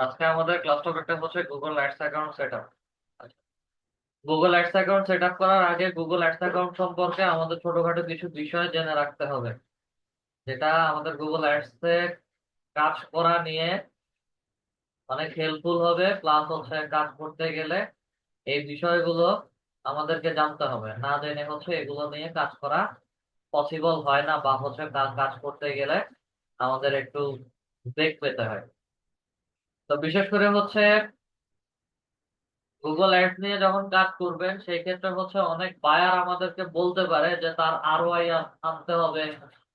আজকে আমাদের ক্লাস টপিকটা হচ্ছে Google ads account setup. Google ads account setup করার আগে গুগল অ্যাডস অ্যাকাউন্ট সম্পর্কে আমাদের ছোটখাটো কিছু বিষয় জেনে রাখতে হবে, যেটা আমাদের গুগল অ্যাডস এ কাজ করা নিয়ে অনেক হেল্পফুল হবে। প্লাস হচ্ছে কাজ করতে গেলে এই বিষয়গুলো আমাদেরকে জানতে হবে, না জেনে হচ্ছে এগুলো নিয়ে কাজ করা পসিবল হয় না, বা হচ্ছে কাজ করতে গেলে আমাদের একটু ব্রেক পেতে হয়। তো বিশেষ করে হচ্ছে গুগল অ্যাডস নিয়ে যখন কাজ করবেন সেই ক্ষেত্রে হচ্ছে অনেক বায়ার আমাদেরকে বলতে পারে যে তার আরওআই আনতে হবে,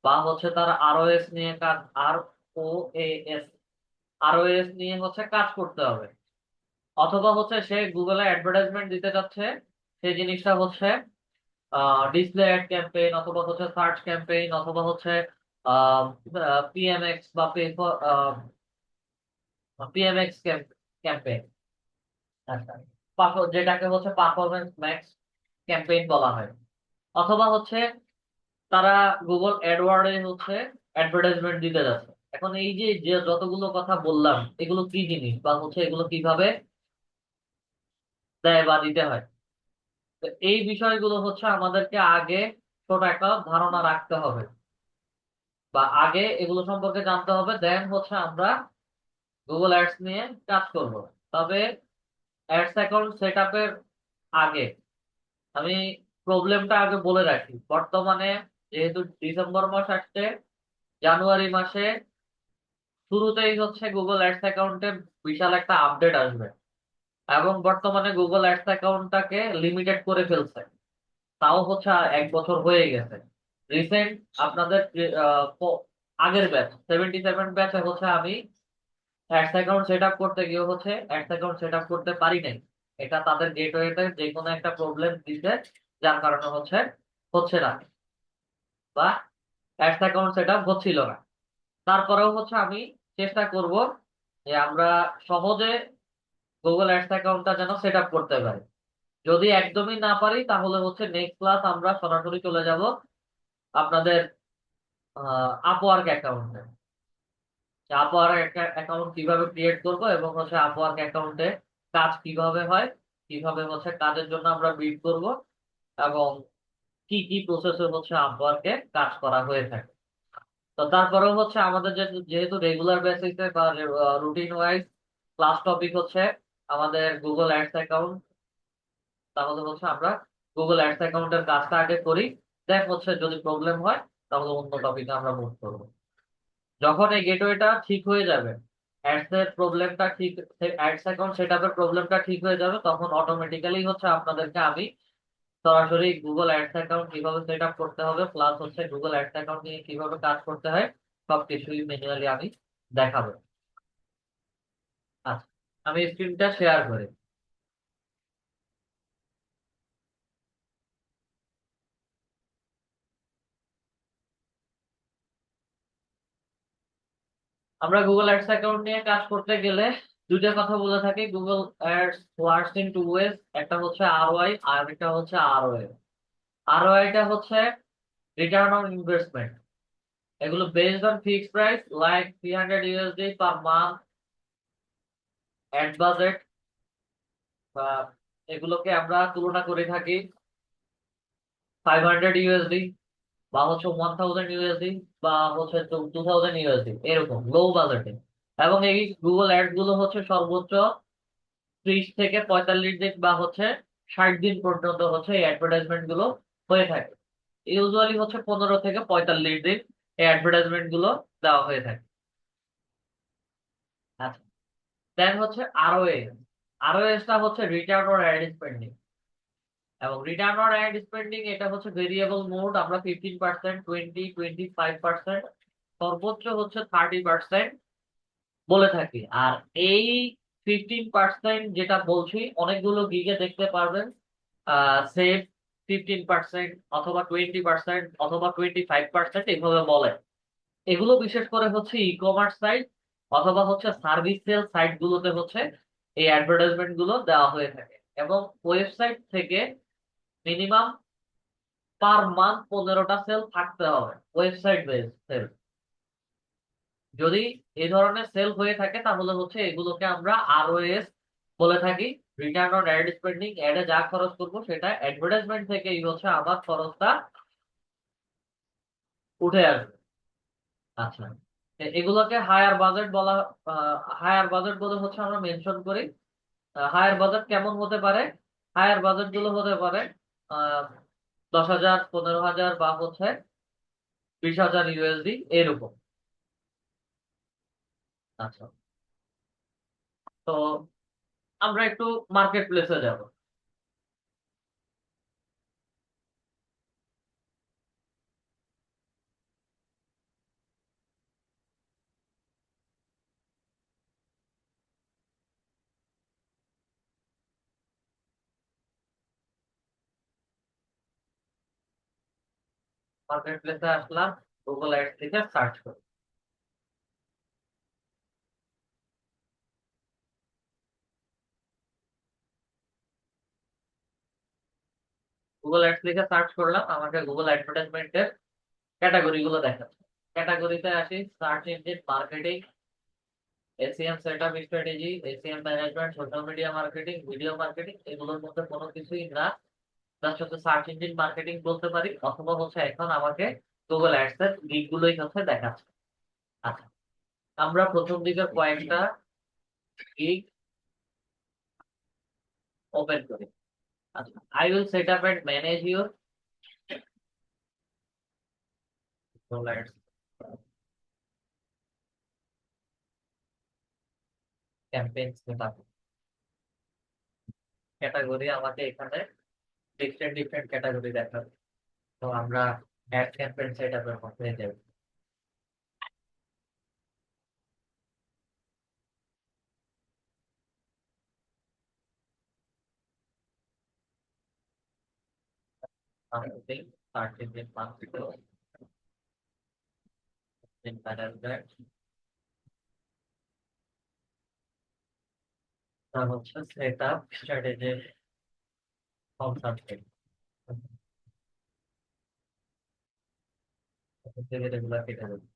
বা হচ্ছে তার আরওএস নিয়ে কাজ, ROAS আরওএস নিয়ে হচ্ছে কাজ করতে হবে। অথবা হচ্ছে সে গুগলে অ্যাডভার্টাইজমেন্ট দিতে যাচ্ছে, সেই জিনিসটা হচ্ছে ডিসপ্লে অ্যাড ক্যাম্পেইন, অথবা হচ্ছে সার্চ ক্যাম্পেইন, অথবা হচ্ছে পিএমএক্স বা পিএমএক্স ক্যাম্পেইন, আচ্ছা, যেটাকে হচ্ছে পারফরমেন্স ম্যাক্স ক্যাম্পেইন বলা হয়। অথবা হচ্ছে তারা গুগল অ্যাডওয়ার্ডে হচ্ছে অ্যাডভার্টাইজমেন্ট দিতে যাচ্ছে। এখন এই যে যে যতগুলো কথা বললাম, এগুলো কি জিনিস, বা হচ্ছে এগুলো কিভাবে দেয় বা দিতে হয়, তো এই বিষয়গুলো হচ্ছে আমাদেরকে আগে ছোট একটা ধারণা রাখতে হবে, বা আগে এগুলো সম্পর্কে জানতে হবে, দেন হচ্ছে আমরা গুগল অ্যাডস নিয়ে কাজ করব। তবে অ্যাডস অ্যাকাউন্ট সেট আপের আগে আমি প্রবলেমটা আগে বলে রাখি। বর্তমানে যেহেতু ডিসেম্বর মাস আসছে, জানুয়ারি মাসে শুরুতেই হচ্ছে গুগল অ্যাডস অ্যাকাউন্টে বিশাল একটা আপডেট আসবে, এবং বর্তমানে গুগল অ্যাডস অ্যাকাউন্টটাকে লিমিটেড করে ফেলছে। তাও হচ্ছে আর 1 বছর হয়ে গেছে। রিসেন্ট আপনাদের আগের ব্যাচ 77 ব্যাচে হচ্ছে আমি অ্যাডস অ্যাকাউন্ট সেট আপ করতে গিয়ে হচ্ছে অ্যাডস অ্যাকাউন্ট সেট আপ করতে পারি নাই। এটা তাদের গেটওয়েতে যে কোনো একটা প্রবলেম দিছে, যার কারণে হচ্ছে হচ্ছে না, বা অ্যাডস অ্যাকাউন্ট সেট আপ হচ্ছিল না। তারপরেও হচ্ছে আমি চেষ্টা করব যে আমরা সহজে গুগল অ্যাডস অ্যাকাউন্টটা যেন সেট আপ করতে পারি। যদি একদমই না পারি তাহলে হচ্ছে নেক্সট ক্লাস আমরা সরাসরি চলে যাব আপনাদের আপওয়ার্ক অ্যাকাউন্টে। আপওয়ার্ক অ্যাকাউন্ট কিভাবে ক্রিয়েট করব, এবং হচ্ছে আপওয়ার্ক অ্যাকাউন্টে কাজ কিভাবে হয়, কিভাবে হচ্ছে কাজের জন্য আমরা বিড করব, এবং কি কি প্রসেসে হচ্ছে আপওয়ার্কে কাজ করা হয়ে থাকে। তো তারপরেও হচ্ছে আমাদের যেহেতু রেগুলার বেসিসে বা রুটিন ওয়াইজ ক্লাস টপিক হচ্ছে আমাদের গুগল অ্যাডস অ্যাকাউন্ট, তাহলে হচ্ছে আমরা গুগল অ্যাডস অ্যাকাউন্টের কাজটা আগে করি, দেন হচ্ছে যদি প্রবলেম হয় তাহলে অন্য টপিকে আমরা মুভ করবো। যখন এই গেটওয়েটা ঠিক হয়ে যাবে, অ্যাডস এর প্রবলেমটা ঠিক, অ্যাডস অ্যাকাউন্ট সেটআপের প্রবলেমটা ঠিক হয়ে যাবে, তখন অটোমেটিক্যালি হচ্ছে আপনাদেরকে আমি সরাসরি গুগল অ্যাডস অ্যাকাউন্ট কিভাবে সেট আপ করতে হবে, প্লাস হচ্ছে গুগল অ্যাডস অ্যাকাউন্ট নিয়ে কিভাবে কাজ করতে হয়, সবকিছুই ম্যানুয়ালি আমি দেখাবো। আচ্ছা, আমি স্ক্রিনটা শেয়ার করি। আমরা গুগল অ্যাডস অ্যাকাউন্ট নিয়ে কাজ করতে গেলে দুইটা কথা বলে থাকি। Google ads works in two ways, একটা হচ্ছে ROI আর একটা হচ্ছে ROA। ROI টা হচ্ছে রিটার্ন অন ইনভেস্টমেন্ট। এগুলো based on fixed price like $300 per month, ad budget, বা এগুলোকে আমরা তুলনা করে থাকি $500, বা হচ্ছে $1000, বা হচ্ছে 2000 USD, এরকম লো বাজেটে। এবং এই গুগল অ্যাডস গুলো হচ্ছে সর্বোচ্চ 30 থেকে 45 দিন, বা হচ্ছে 60 দিন পর্যন্ত হচ্ছে এই অ্যাডভার্টাইজমেন্ট গুলো হয়ে থাকে। ইউজুয়ালি হচ্ছে 15 থেকে 45 দিন এই অ্যাডভার্টাইজমেন্ট গুলো দেওয়া হয়ে থাকে। আচ্ছা, দেন হচ্ছে ROAS। ROAS টা হচ্ছে রিটার্ন অন অ্যাড স্পেন্ডিং। এবং রিটার্ন অন অ্যাড স্পেন্ডিং এটা হচ্ছে ভেরিয়েবল মোড, আমরা 15%, 20, 25%, সর্বোচ্চ হচ্ছে 30% বলে থাকি। আর এই 15% যেটা বলছি, অনেকগুলো গিগে দেখতে পারবেন সেভ 15%, অথবা 20%, অথবা 25% এইভাবে বলে। এগুলো বিশেষ করে হচ্ছে ই কমার্স সাইট অথবা হচ্ছে সার্ভিস সেল সাইট গুলোতে হচ্ছে এই অ্যাডভার্টাইজমেন্ট গুলো দেওয়া হয়ে থাকে। এবং ওয়েবসাইট থেকে মিনিমাম পার মান্থ 15টা সেল থাকতে হবে, ওয়েবসাইট বেস সেল। যদি এই ধরনের সেল হয়ে থাকে তাহলে হচ্ছে এগুলোকে আমরা আরওএস বলে থাকি, রিটার্ন অন অ্যাড স্পেন্ডিং। অ্যাডে যা খরচ করবো সেটা অ্যাডভার্টাইজমেন্ট থেকেই হচ্ছে আমার খরচটা উঠে আসবে। আচ্ছা, এগুলোকে হায়ার বাজেট বলা, হায়ার বাজেট বলে হচ্ছে আমরা মেনশন করি। হায়ার বাজেট কেমন হতে পারে? হায়ার বাজেট গুলো হতে পারে 10,000, 15,000 বা হচ্ছে 20,000 ইউএসডি এরকম। আচ্ছা, তো আমরা একটু মার্কেট প্লেসে যাব। মার্কেট প্লেসে আসলাম, গুগল অ্যাডস থেকে সার্চ করি। গুগল অ্যাডস লিখে সার্চ করলাম, আমাকে গুগল অ্যাডভার্টাইজমেন্টের ক্যাটাগরি গুলো দেখাচ্ছে। ক্যাটাগরিতে আসি, search engine marketing, SEM setup strategy, SEM management, social media marketing, video marketing. এগুলোর মধ্যে কোনো কিছুই না, জাস্ট হচ্ছে সার্চ ইঞ্জিন মার্কেটিং বলতে পারি, অথবা হচ্ছে এখন আমাকে গুগল অ্যাডস এর লিঙ্ক গুলোই হচ্ছে দেখাচ্ছে। আচ্ছা, আমরা প্রথম দিকে কয়েকটা লিঙ্ক ওপেন করি। আচ্ছা, I will set up and manage your Google ads campaign set up. Category আমাকে এখানে ডিফারেন্ট ডিফারেন্ট ক্যাটাগরি দেখাবে। তো আমরা অ্যাড ক্যাম্পেইন সেট আপের মধ্যে যাব। Marketing, search engine marketing, management, তার হচ্ছে সেট আপ স্ট্র্যাটেজি, কনসালটেন্ট থেকে রেগুলার ক্যাটাগরি।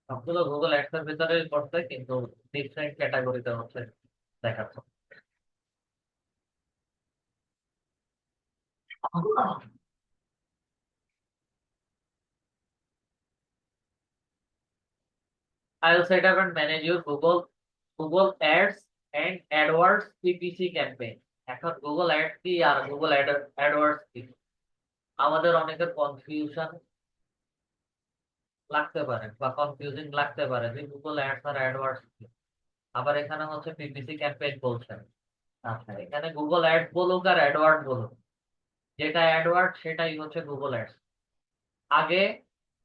সবগুলো গুগল অ্যাডস এর ভিতরে করতে, কিন্তু ডিফারেন্ট ক্যাটাগরিতে হচ্ছে দেখাচ্ছে। I will set up and manage your Google Ads and AdWords PPC campaign। এখন গুগল অ্যাড কি আর গুগল অ্যাডওয়ার্ডস কি, আমাদের অনেকের কনফিউশন লাগতে পারে বা কনফিউজিং লাগতে পারে যে গুগল অ্যাডস আর অ্যাডওয়ার্ডস কি। আবার এখানে হচ্ছে পিপিসি ক্যাম্পেইন বলছেন। আচ্ছা, এখানে গুগল অ্যাড বলুক আর অ্যাডওয়ার্ড বলুক, যেটা অ্যাডওয়ার্ড সেটাই হচ্ছে গুগল অ্যাডস। আগে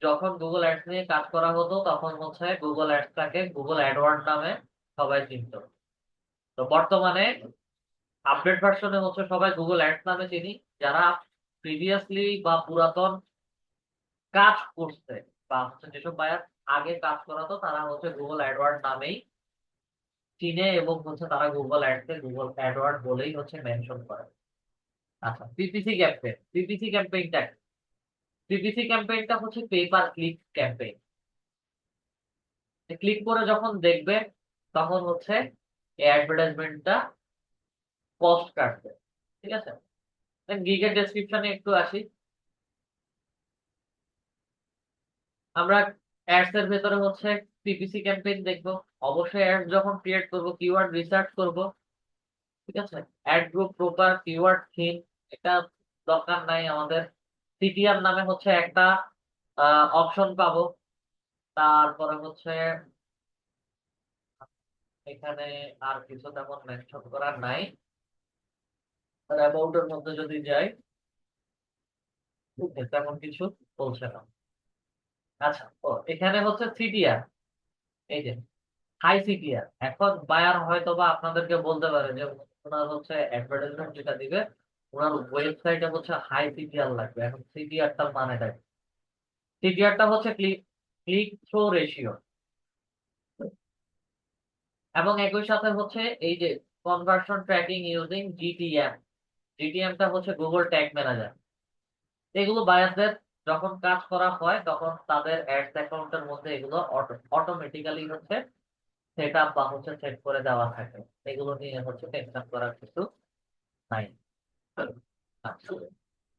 যখন গুগল অ্যাডস নিয়ে কাজ করা হতো তখন হচ্ছে গুগল অ্যাডসটাকে গুগল অ্যাডওয়ার্ড নামে সবাই চিনত। তো বর্তমানে আপডেট ভার্সনে হচ্ছে সবাই গুগল অ্যাডস নামে চিনি। যারা প্রিভিয়াসলি বা পুরাতন কাজ করছে বা হচ্ছে যেসব বায়ার আগে কাজ করাতো, তারা হচ্ছে গুগল অ্যাডওয়ার্ড নামেই চিনে এবং হচ্ছে তারা গুগল অ্যাডসে গুগল অ্যাডওয়ার্ড বলেই হচ্ছে মেনশন করে। আচ্ছা, পিপিসি ক্যাম্পেইন। পিপিসি ক্যাম্পেইনটা হচ্ছে pay per click campaign. Click করে যখন দেখবে তখন হচ্ছে এই অ্যাডভার্টাইজমেন্টটা কস্ট কাটবে। ঠিক আছে, গিগের ডেসক্রিপশনে একটু আসি। আমরা অ্যাডস এর ভেতরে হচ্ছে পিপিসি ক্যাম্পেইন দেখবো। অবশ্যই অ্যাড যখন ক্রিয়েট করব কিওয়ার্ড রিসার্চ করব। ঠিক আছে, add group proper keyword theme, এটা দরকার নাই আমাদের। সিটিআর নামে হচ্ছে একটা অপশন পাবো। তারপরে হচ্ছে এখানে আর কিছু তেমন মেনশন করার নাই। অ্যাবাউট এর মধ্যে যদি যাই, তেমন কিছু বলছে না। আচ্ছা, ও এখানে হচ্ছে সিটিআর, এই যে হাই সিটিআর। এখন বায়ার হয়তো বা আপনাদেরকে বলতে পারে যে ওনার হচ্ছে অ্যাডভার্টাইজমেন্ট যেটা দিবে ওনার ওয়েবসাইটে হচ্ছে হাই সিটিআর লাগবে। এখন সিটিআরটার মানেটা কি? সিটিআরটা হচ্ছে ক্লিক ক্লিক থ্রু রেশিও, এবং একই সাথে হচ্ছে এই যে কনভার্সন ট্র্যাকিং ইউজিং জিটিএম। জিটিএমটা হচ্ছে গুগল ট্যাগ ম্যানেজার। এগুলো বায়ারদের যখন কাজ করা হয় তখন তাদের অ্যাডস অ্যাকাউন্টের মধ্যে এগুলো অটোমেটিক্যালি হচ্ছে সেট আপ বা হচ্ছে সেট করে দেওয়া থাকে। এগুলো নিয়ে হচ্ছে টেনশন করার কিছু নাই। আচ্ছা,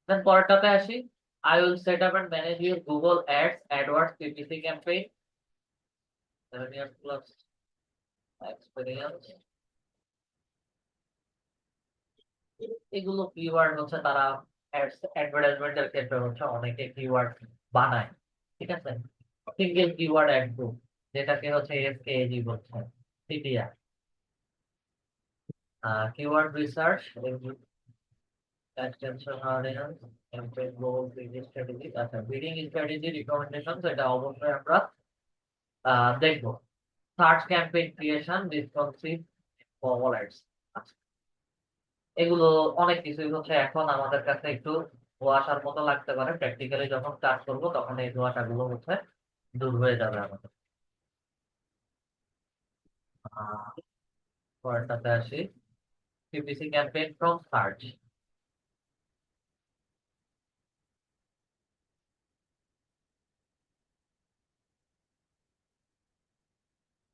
দেন পরেরটাতে আসি। I will set up and manage your Google Ads, AdWords, PPC campaign, 7 years plus experience। এগুলো কিওয়ার্ড হচ্ছে তারা অ্যাডভার্টাইজমেন্টের ক্ষেত্রে হচ্ছে অনেকে কিওয়ার্ড বানায়, ঠিক আছে। সিঙ্গেল কিওয়ার্ড অ্যাড গ্রুপ, যেটাকে হচ্ছে এসকেএজি বলছে, CTR. Keyword research, extension audience, campaign goal, bidding strategy. আচ্ছা, বিডিং স্ট্র্যাটেজি রিকমেন্ডেশন এটা অবশ্যই আমরা দেখবো। Search campaign creation, responsive Google ads. এগুলো অনেক কিছুই হচ্ছে এখন আমাদের কাছে একটু ধোঁয়াশার মতো লাগতে পারে, প্র্যাকটিক্যালি যখন কাজ করব তখন এই ধোঁয়াশাগুলো হচ্ছে দূর হয়ে যাবে আমাদের। আহ, পরেরটাতে আসি। PPC campaign from search,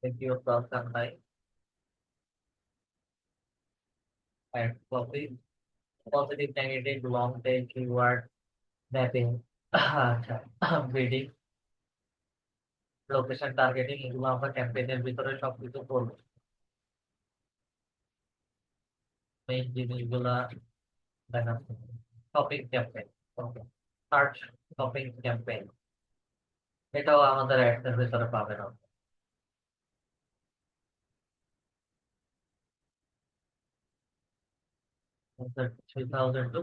secure problem নাই। Ad copy, positive negative long tail keyword mapping. আচ্ছা, বিডিং, লোকেশন টার্গেটিং, এগুলো আমরা ক্যাম্পেইনের ভিতরে সবকিছু করবো। মেইন জিনিসগুলা দেখাচ্ছি। Shopping campaign, search shopping campaign, এটাও আমাদের অ্যাডসের ভিতরে পাবেন। 3000 টু,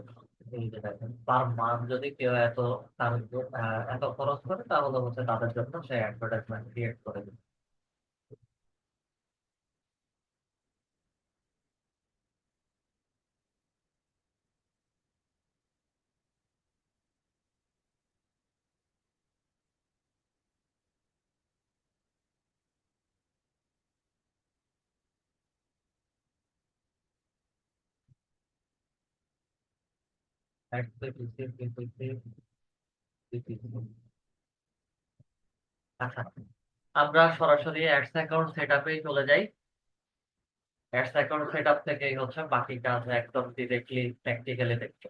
এই যে দেখেন পার মান্থ যদি কেউ এত তার এত খরচ করে তাহলে হচ্ছে তাদের জন্য সে অ্যাডভার্টাইজমেন্ট ক্রিয়েট করে দিবে। আচ্ছা, আমরা সরাসরি অ্যাডস অ্যাকাউন্ট সেটআপে চলে যাই। অ্যাডস অ্যাকাউন্ট সেটআপ থেকেই হচ্ছে বাকি কাজ একদম ডিরেক্টলি প্র্যাকটিক্যালি দেখতে।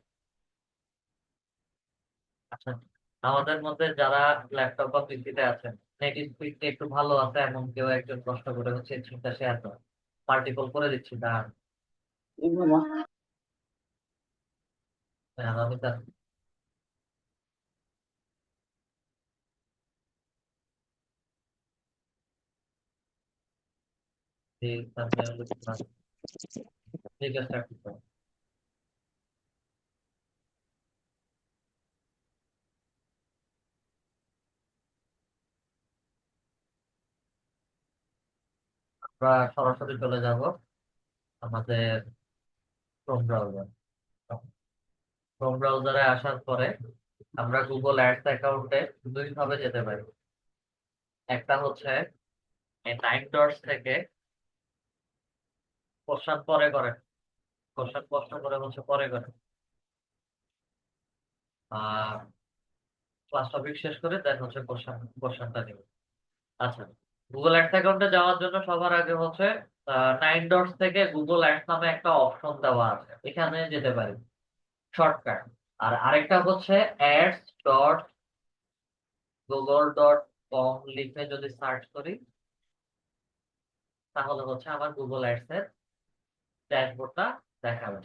আচ্ছা, আমাদের মধ্যে যারা ল্যাপটপ বা পিসিতে আছেন, নেট স্পিড একটু ভালো আছে এমন কেউ একজন কষ্ট করে হচ্ছে চিন্তা শেয়ার করে পার্টিকল করে দিচ্ছি না। হ্যাঁ, আমি তার ঠিক আছে। আমরা সরাসরি চলে যাব আমাদের ক্রোম ব্রাউজার। ক্রোম ব্রাউজারে আসার পরে আমরা গুগল অ্যাডস অ্যাকাউন্টে দুই ভাবে যেতে পারি। একটা হচ্ছে এই 9 ডটস থেকে কোশ্চেন পরে করে, কোশ্চেন প্রশ্ন করে হচ্ছে পরে করে আহ ক্লাস টপিক শেষ করে দেন হচ্ছে কোশ্চেনটা নেবে। আচ্ছা, গুগল অ্যাডস অ্যাকাউন্টে যাওয়ার জন্য সবার আগে হচ্ছে 9 ডটস থেকে গুগল অ্যাডস নামে একটা অপশন দেওয়া আছে, এখানে যেতে পারি শর্টকাট। আর আরেকটা হচ্ছে ads dot Google dot com লিখে যদি সার্চ করি তাহলে হচ্ছে আমার গুগল অ্যাডস এর ড্যাশবোর্ডটা দেখাবে।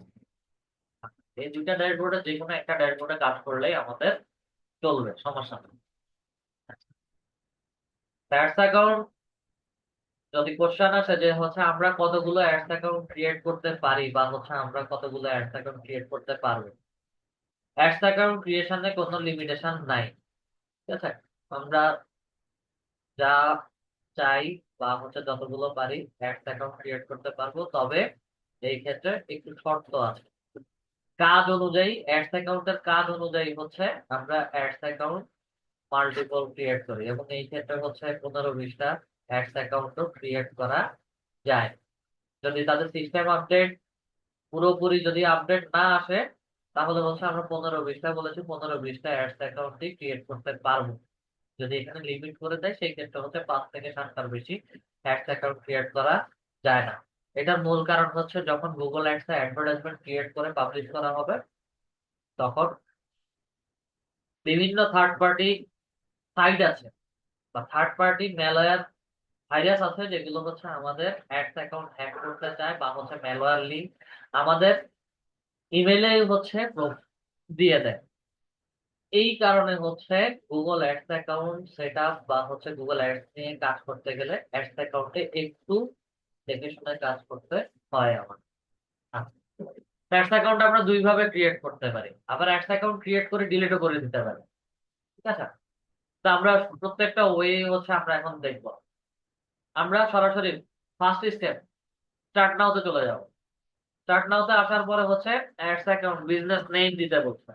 এই দুইটা ড্যাশবোর্ডে যে কোনো একটা ড্যাশবোর্ডে কাজ করলেই আমাদের চলবে, সমস্যা নেই। অ্যাডস অ্যাকাউন্ট যদি কোশ্চেন আসে যে হচ্ছে আমরা কতগুলো অ্যাডস অ্যাকাউন্ট ক্রিয়েট করতে পারি বা হচ্ছে আমরা কতগুলো অ্যাডস অ্যাকাউন্ট ক্রিয়েট করতে পারবো, অ্যাডস অ্যাকাউন্ট ক্রিয়েশনে কোনো লিমিটেশন নাই, ঠিক আছে। আমরা যা চাই বা হচ্ছে যতগুলো পারি অ্যাডস অ্যাকাউন্ট ক্রিয়েট করতে পারবো, তবে এই ক্ষেত্রে একটু শর্ত আছে। কাজ অনুযায়ী অ্যাডস অ্যাকাউন্টের কাজ অনুযায়ী হচ্ছে আমরা অ্যাডস অ্যাকাউন্ট মাল্টিপল ক্রিয়েট করি, এবং এই ক্ষেত্রে হচ্ছে 15-20টা অ্যাডস অ্যাকাউন্টও ক্রিয়েট করা যায়। যদি তাদের সিস্টেম আপডেট পুরোপুরি যদি আপডেট না আসে তাহলে হচ্ছে আমরা 15-20টা বলেছি, 15-20টা অ্যাডস অ্যাকাউন্টই ক্রিয়েট করতে পারবো। যদি এখানে লিমিট করে দেয় সেই ক্ষেত্রে হচ্ছে 5 থেকে 7টার বেশি অ্যাডস অ্যাকাউন্ট ক্রিয়েট করা যায় না। এটার মূল কারণ হচ্ছে যখন গুগল অ্যাডস এ অ্যাডভার্টাইজমেন্ট ক্রিয়েট করে পাবলিশ করা হবে, তখন বিভিন্ন থার্ড পার্টি সাইট আছে বা থার্ড পার্টি ম্যালওয়্যার ভাইরাস আছে, যেগুলো হচ্ছে আমাদের অ্যাডস অ্যাকাউন্ট হ্যাক করতে চায়, বা হচ্ছে ম্যালওয়্যার লিঙ্ক আমাদের ইমেইলে হচ্ছে দিয়ে দেয়। এই কারণে হচ্ছে Google ads account set up বা হচ্ছে গুগল অ্যাডস নিয়ে কাজ করতে গেলে অ্যাডস অ্যাকাউন্টে একটু দেখে শুনে কাজ করতে হয় আমার। অ্যাডস অ্যাকাউন্ট আমরা দুই ভাবে ক্রিয়েট করতে পারি, আবার অ্যাডস অ্যাকাউন্ট ক্রিয়েট করে ডিলিটও করে দিতে পারি। ঠিক আছে, তো আমরা প্রত্যেকটা ওয়ে হচ্ছে আমরা এখন দেখবো। আমরা সরাসরি ফার্স্ট স্টেপ স্টার্ট নাওতে চলে যাব। স্টার্ট নাওতে আসার পরে হচ্ছে অ্যাডস অ্যাকাউন্ট বিজনেস নেম দিতে বলছে।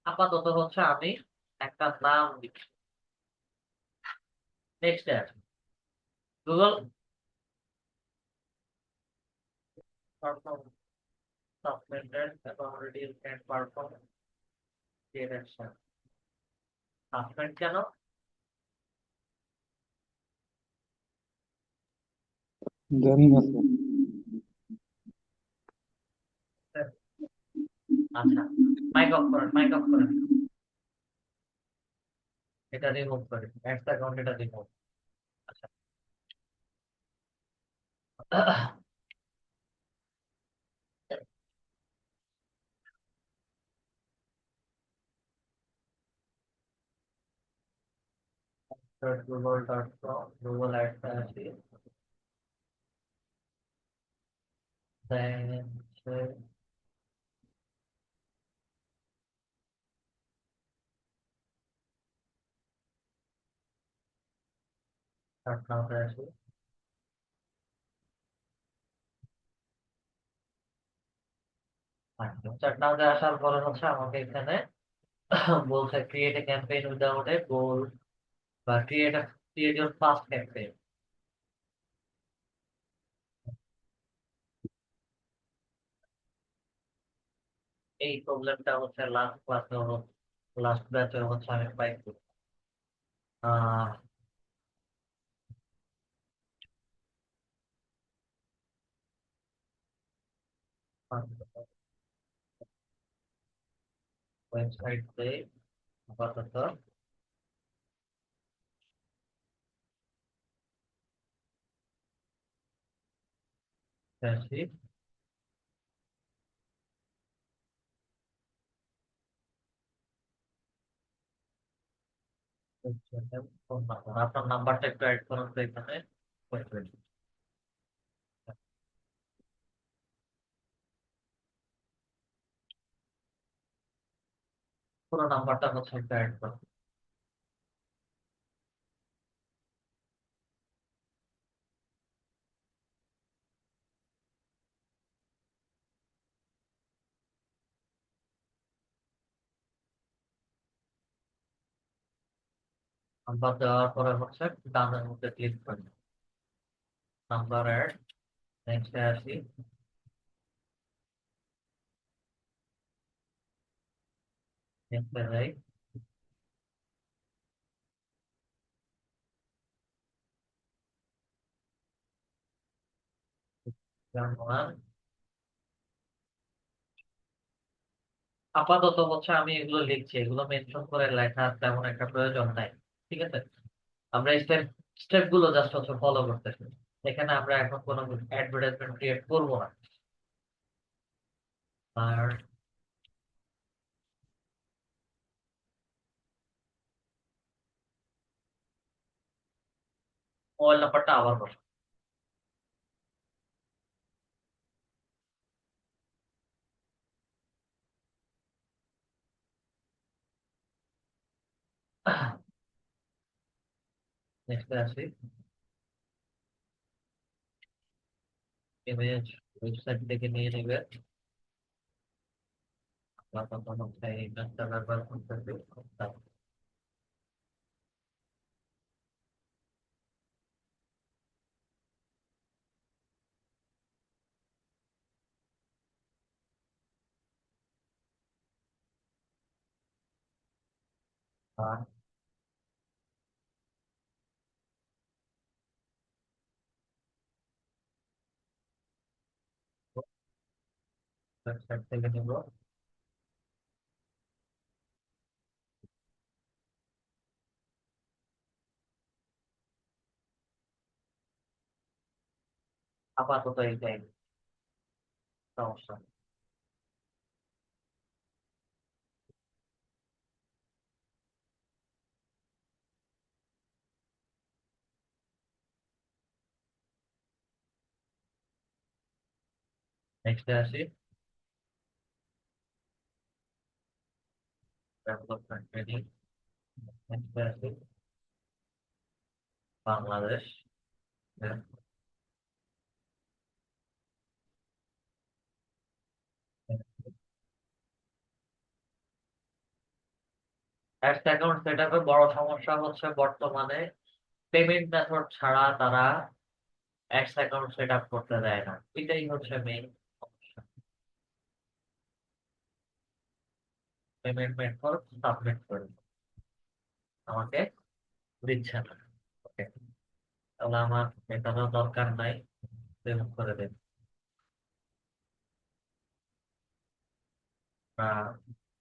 আপাতত হচ্ছে আমি একটা নাম দিচ্ছি। নেক্সট আছে Google perform suspended accommodative and perform direction. Suspend কেন? জানি না স্যার। আচ্ছা, মাইক অফ করেন, মাইক অফ করেন। এটা রিমুভ করেন, অ্যাডস অ্যাকাউন্ট এটা রিমুভ। আচ্ছা, google.com গুগল অ্যাডস আসি, দেন স্টার্ট নাওতে আসি। আচ্ছা, স্টার্ট নাওতে আসার পরে হচ্ছে আমাকে এখানে বলছে create a campaign without a goal বা ক্রিয়েট ইউর ফার্স্ট ক্যাম্পেইন। এই প্রবলেমটা হচ্ছে লাস্ট ক্লাসে, লাস্ট ব্যাচে হচ্ছে আমি পাইছি। আহ ওয়েবসাইট দিয়ে আপাতত আসি। ফোন নাম্বার, আপনার নাম্বারটা একটু অ্যাড করুন তো এখানে। Wait, wait. পুরো নাম্বারটা হচ্ছে একটু অ্যাড করুন। নাম্বার দেওয়ার পরে হচ্ছে ডানের মধ্যে ক্লিক করুন, নাম্বার অ্যাড। নেক্সটে আসি, নেক্সটে যাই। যেমন আপাতত হচ্ছে আমি এগুলো লিখছি, এগুলো মেনশন করে লেখা তেমন একটা প্রয়োজন নাই। ঠিক আছে, আমরা স্টেপ স্টেপ গুলো জাস্ট হচ্ছে ফলো করতেছি। এখানে আমরা এখন কোনো অ্যাডভার্টাইজমেন্ট ক্রিয়েট করবো না। আর মোবাইল নাম্বারটা আবার বসো। নেক্সটে আসি, ইমেজ ওয়েবসাইট থেকে নিয়ে নেবে। আপাতত হচ্ছে এই ইমেজটা ব্যবহার করতেছি। আর ওয়েবসাইট থেকে নিব। আপাতত এইটাই সমস্যা। নেক্সটে আসি। Development training. নেক্সটে আসি বাংলাদেশ। অ্যাডস অ্যাকাউন্ট সেট আপের বড় সমস্যা হচ্ছে বর্তমানে পেমেন্ট মেথড ছাড়া তারা অ্যাডস অ্যাকাউন্ট সেট আপ করতে দেয় না, এটাই হচ্ছে মেইন সমস্যা। পেমেন্ট মেথড সাবমিট করে আমাকে দিচ্ছে না। ওকে, তাহলে আমার এটারও দরকার নাই, রিমুভ করে দেব।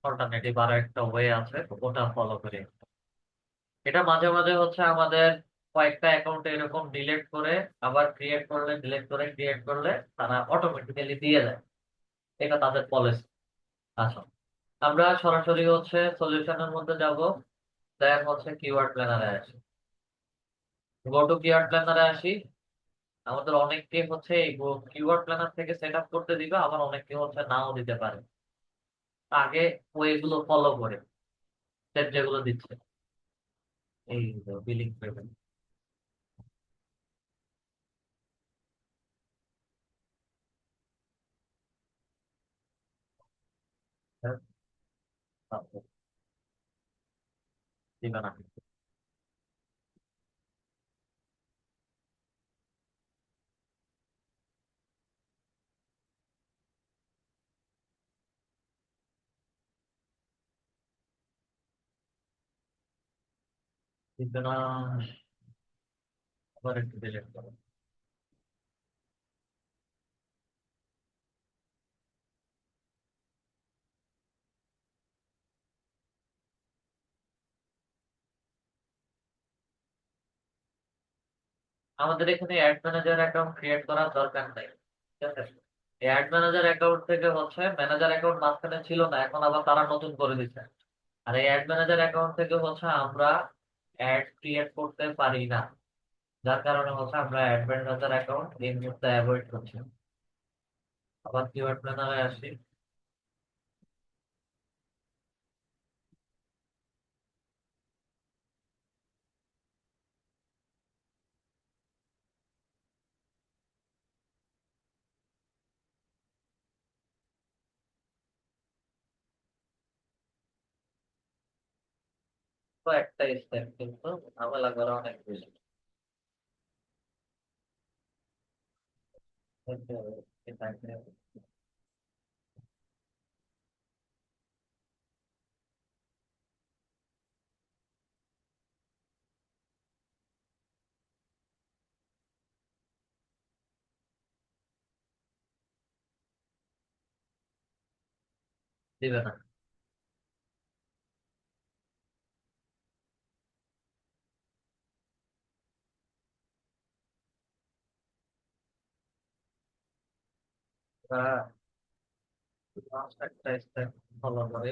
অল্টারনেটিভ আরো একটা ওয়ে আছে, ওটা ফলো করি। এটা মাঝে মাঝে হচ্ছে আমাদের কয়েকটা অ্যাকাউন্টে এরকম ডিলিট করে আবার ক্রিয়েট করলে, ডিলিট করে ক্রিয়েট করলে তারা অটোমেটিক্যালি দিয়ে দেয়। এটা তাদের পলিসি। আচ্ছা, আমরা সরাসরি হচ্ছে সলিউশনের মধ্যে যাব। দেন হচ্ছে কিওয়ার্ড প্ল্যানারে আসি। গো টু কিওয়ার্ড প্ল্যানারে আসি। আমাদের অনেককে হচ্ছে এই কিওয়ার্ড প্ল্যানার থেকে সেট আপ করতে দিবে, আবার অনেককে হচ্ছে নাও দিতে পারে। আগে ওইগুলো ফলো করে স্টেপ যেগুলো দিচ্ছে, এই বিলিং পেমেন্ট। দিবে না। দিবে না। আবার একটু ডিলিট করো। আমাদের এখানে অ্যাড ম্যানেজার অ্যাকাউন্ট ক্রিয়েট করার দরকার নাই, ঠিক আছে? অ্যাড ম্যানেজার অ্যাকাউন্ট থেকে হচ্ছে ম্যানেজার অ্যাকাউন্ট মাঝখানে ছিল না, এখন আবার তারা নতুন করে দিচ্ছে। আর এই অ্যাড ম্যানেজার অ্যাকাউন্ট থেকে হচ্ছে আমরা অ্যাড ক্রিয়েট করতে পারি না, যার কারণে হচ্ছে আমরা অ্যাড ম্যানেজার অ্যাকাউন্ট এই মুহূর্তে অ্যাভয়েড করছি। আবার কিওয়ার্ড প্ল্যানারে আসি। তো একটা স্টেপ কিন্তু ঝামেলা করা অনেক বেশি। দিবে না। একটা স্টেপ ফলো করে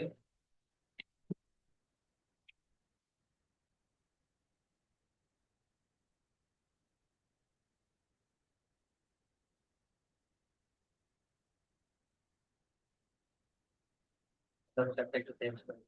স্টেপটা একটু চেঞ্জ করে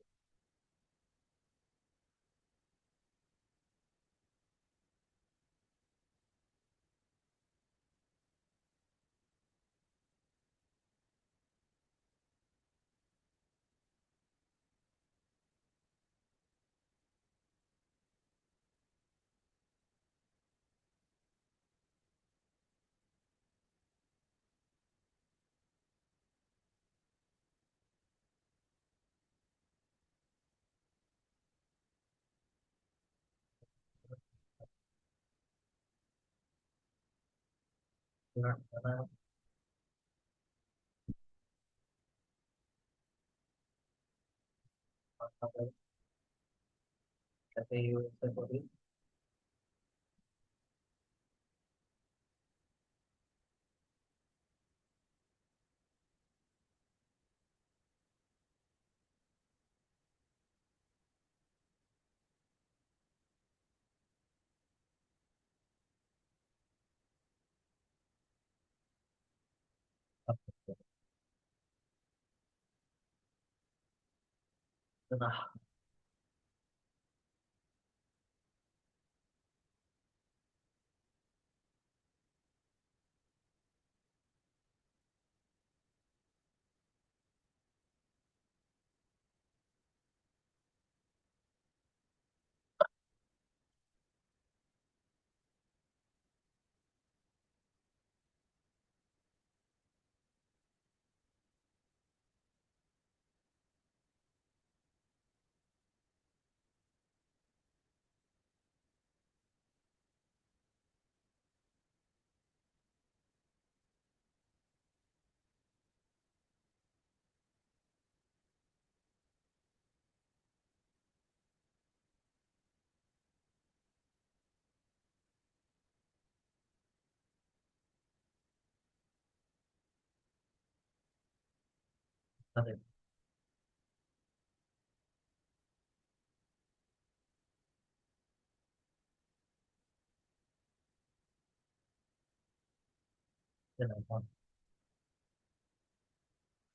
সাথে ইউএসএ করি। না, তাহলে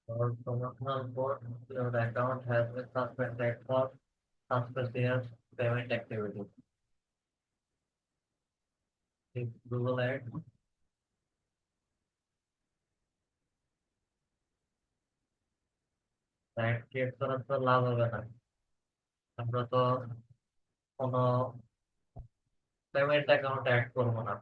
for promotional board, your account has been suspended for suspicious payment activity. If Google Ads, ad create করার তো লাভ হবে না। আমরা তো কোনো পেমেন্ট অ্যাকাউন্ট অ্যাড করবো না।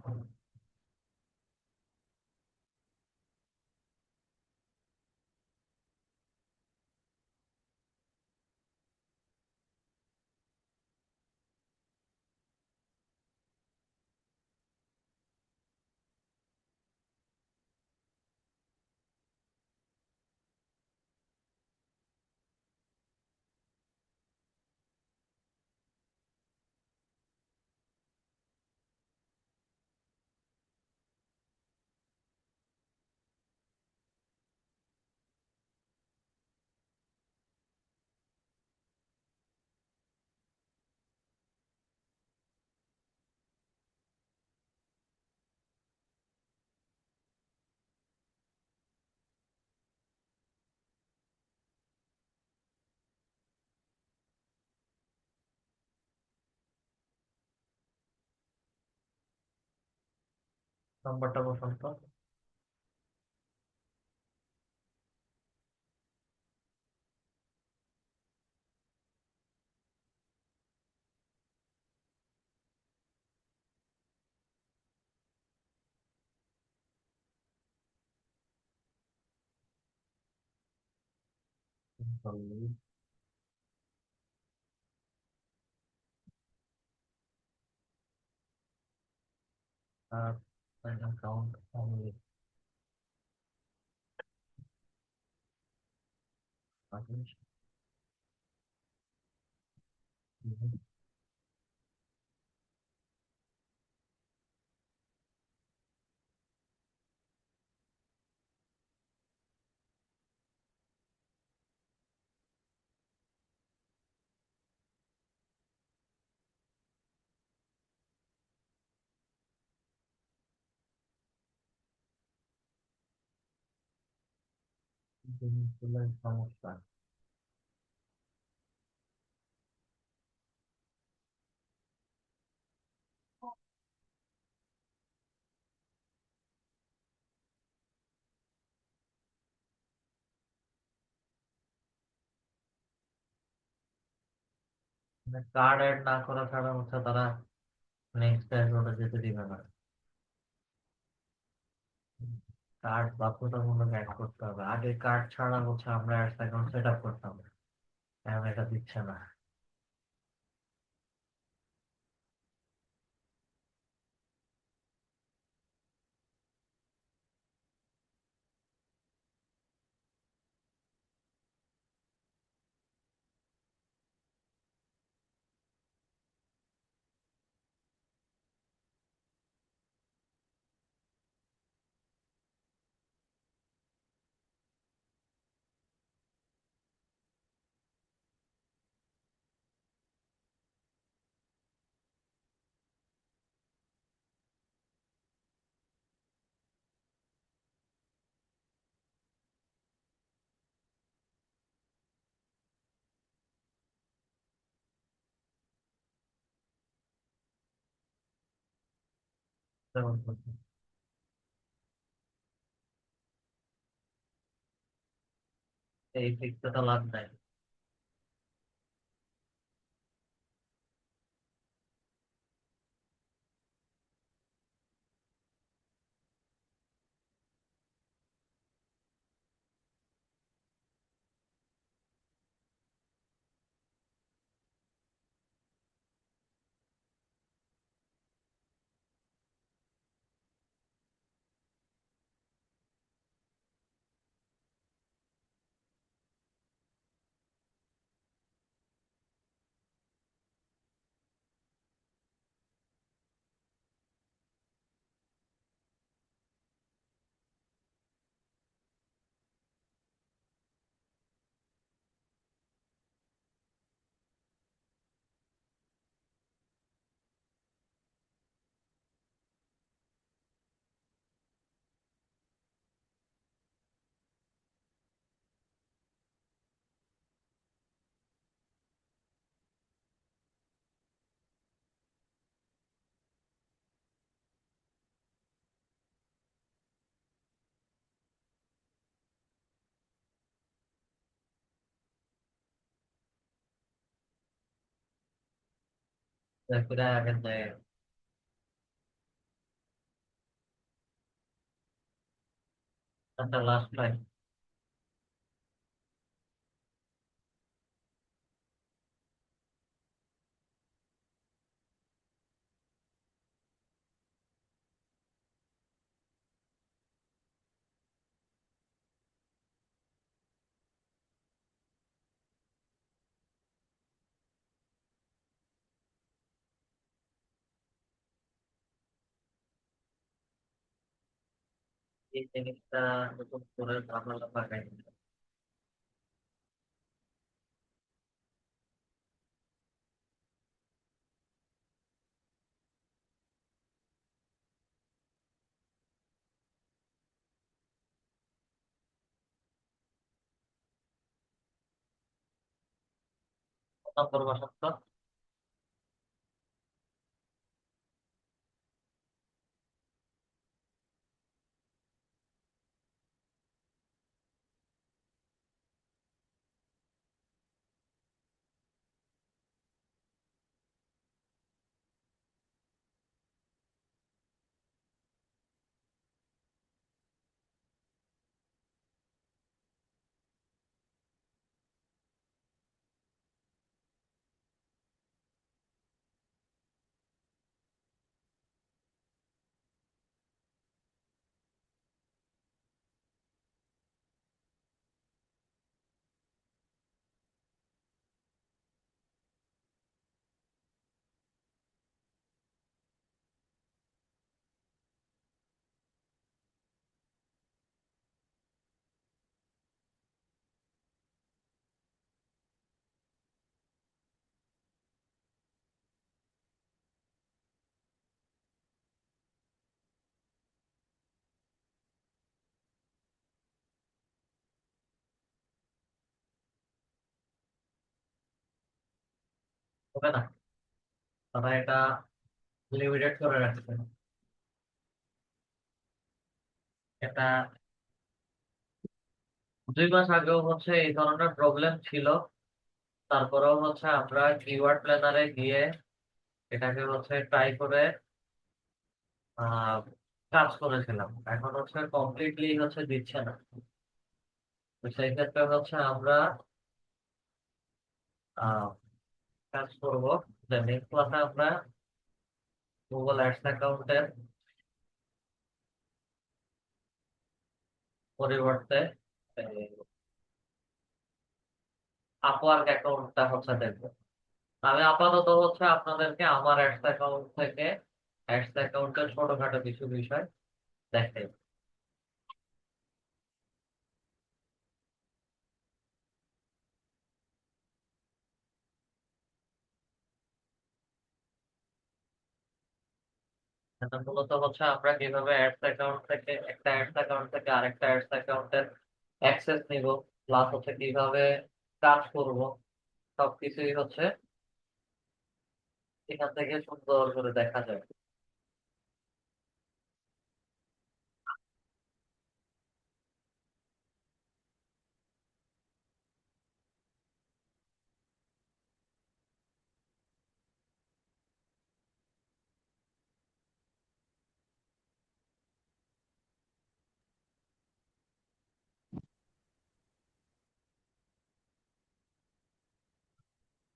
নাম্বারটা বসান তো। আর অ্যাকাউন্ট অনলি। জিনিসগুলোর সমস্যা। মানে কার্ড অ্যাড না করা ছাড়া হচ্ছে তারা নেক্সট এপিসোডে যেতে দিবে না। কার্ড বাধ্যতামূলক অ্যাড করতে হবে, আগে কার্ড ছাড়া হচ্ছে আমরা অ্যাডস অ্যাকাউন্ট সেট আপ করতাম, এখন এটা দিচ্ছে না। যেমন হচ্ছে, এই ফিক্সড তো লাভ নাই। ফিরে আগের জায়গায়। আচ্ছা, লাস্ট টাইম। এই জিনিসটা নতুন করে ঝামেলা পাকাই। নম্বর বসাচ্ছ। হবে না, তারা এটা লিমিটেড করে রাখছে। এটা 2 মাস আগেও হচ্ছে এই ধরনের প্রবলেম ছিল। তারপরেও হচ্ছে আমরা কিওয়ার্ড প্ল্যানারে গিয়ে এটাকে হচ্ছে ট্রাই করে আহ কাজ করেছিলাম। এখন হচ্ছে কমপ্লিটলি হচ্ছে দিচ্ছে না। তো সেই ক্ষেত্রে হচ্ছে আমরা আহ কাজ করবো যে নেক্সট ক্লাসে আমরা গুগল অ্যাডস অ্যাকাউন্টের পরিবর্তে আপওয়ার্ক অ্যাকাউন্টটা হচ্ছে দেখবো। আমি আপাতত হচ্ছে আপনাদেরকে আমার অ্যাডস অ্যাকাউন্ট থেকে অ্যাডস অ্যাকাউন্টের ছোটখাটো কিছু বিষয় দেখাই। এটা মূলত হচ্ছে আমরা কিভাবে অ্যাডস অ্যাকাউন্ট থেকে একটা অ্যাডস অ্যাকাউন্ট থেকে আরেকটা অ্যাডস অ্যাকাউন্টের অ্যাক্সেস নিব, প্লাস হচ্ছে কিভাবে কাজ করব, সবকিছুই হচ্ছে এখান থেকে সুন্দর করে দেখা যায়।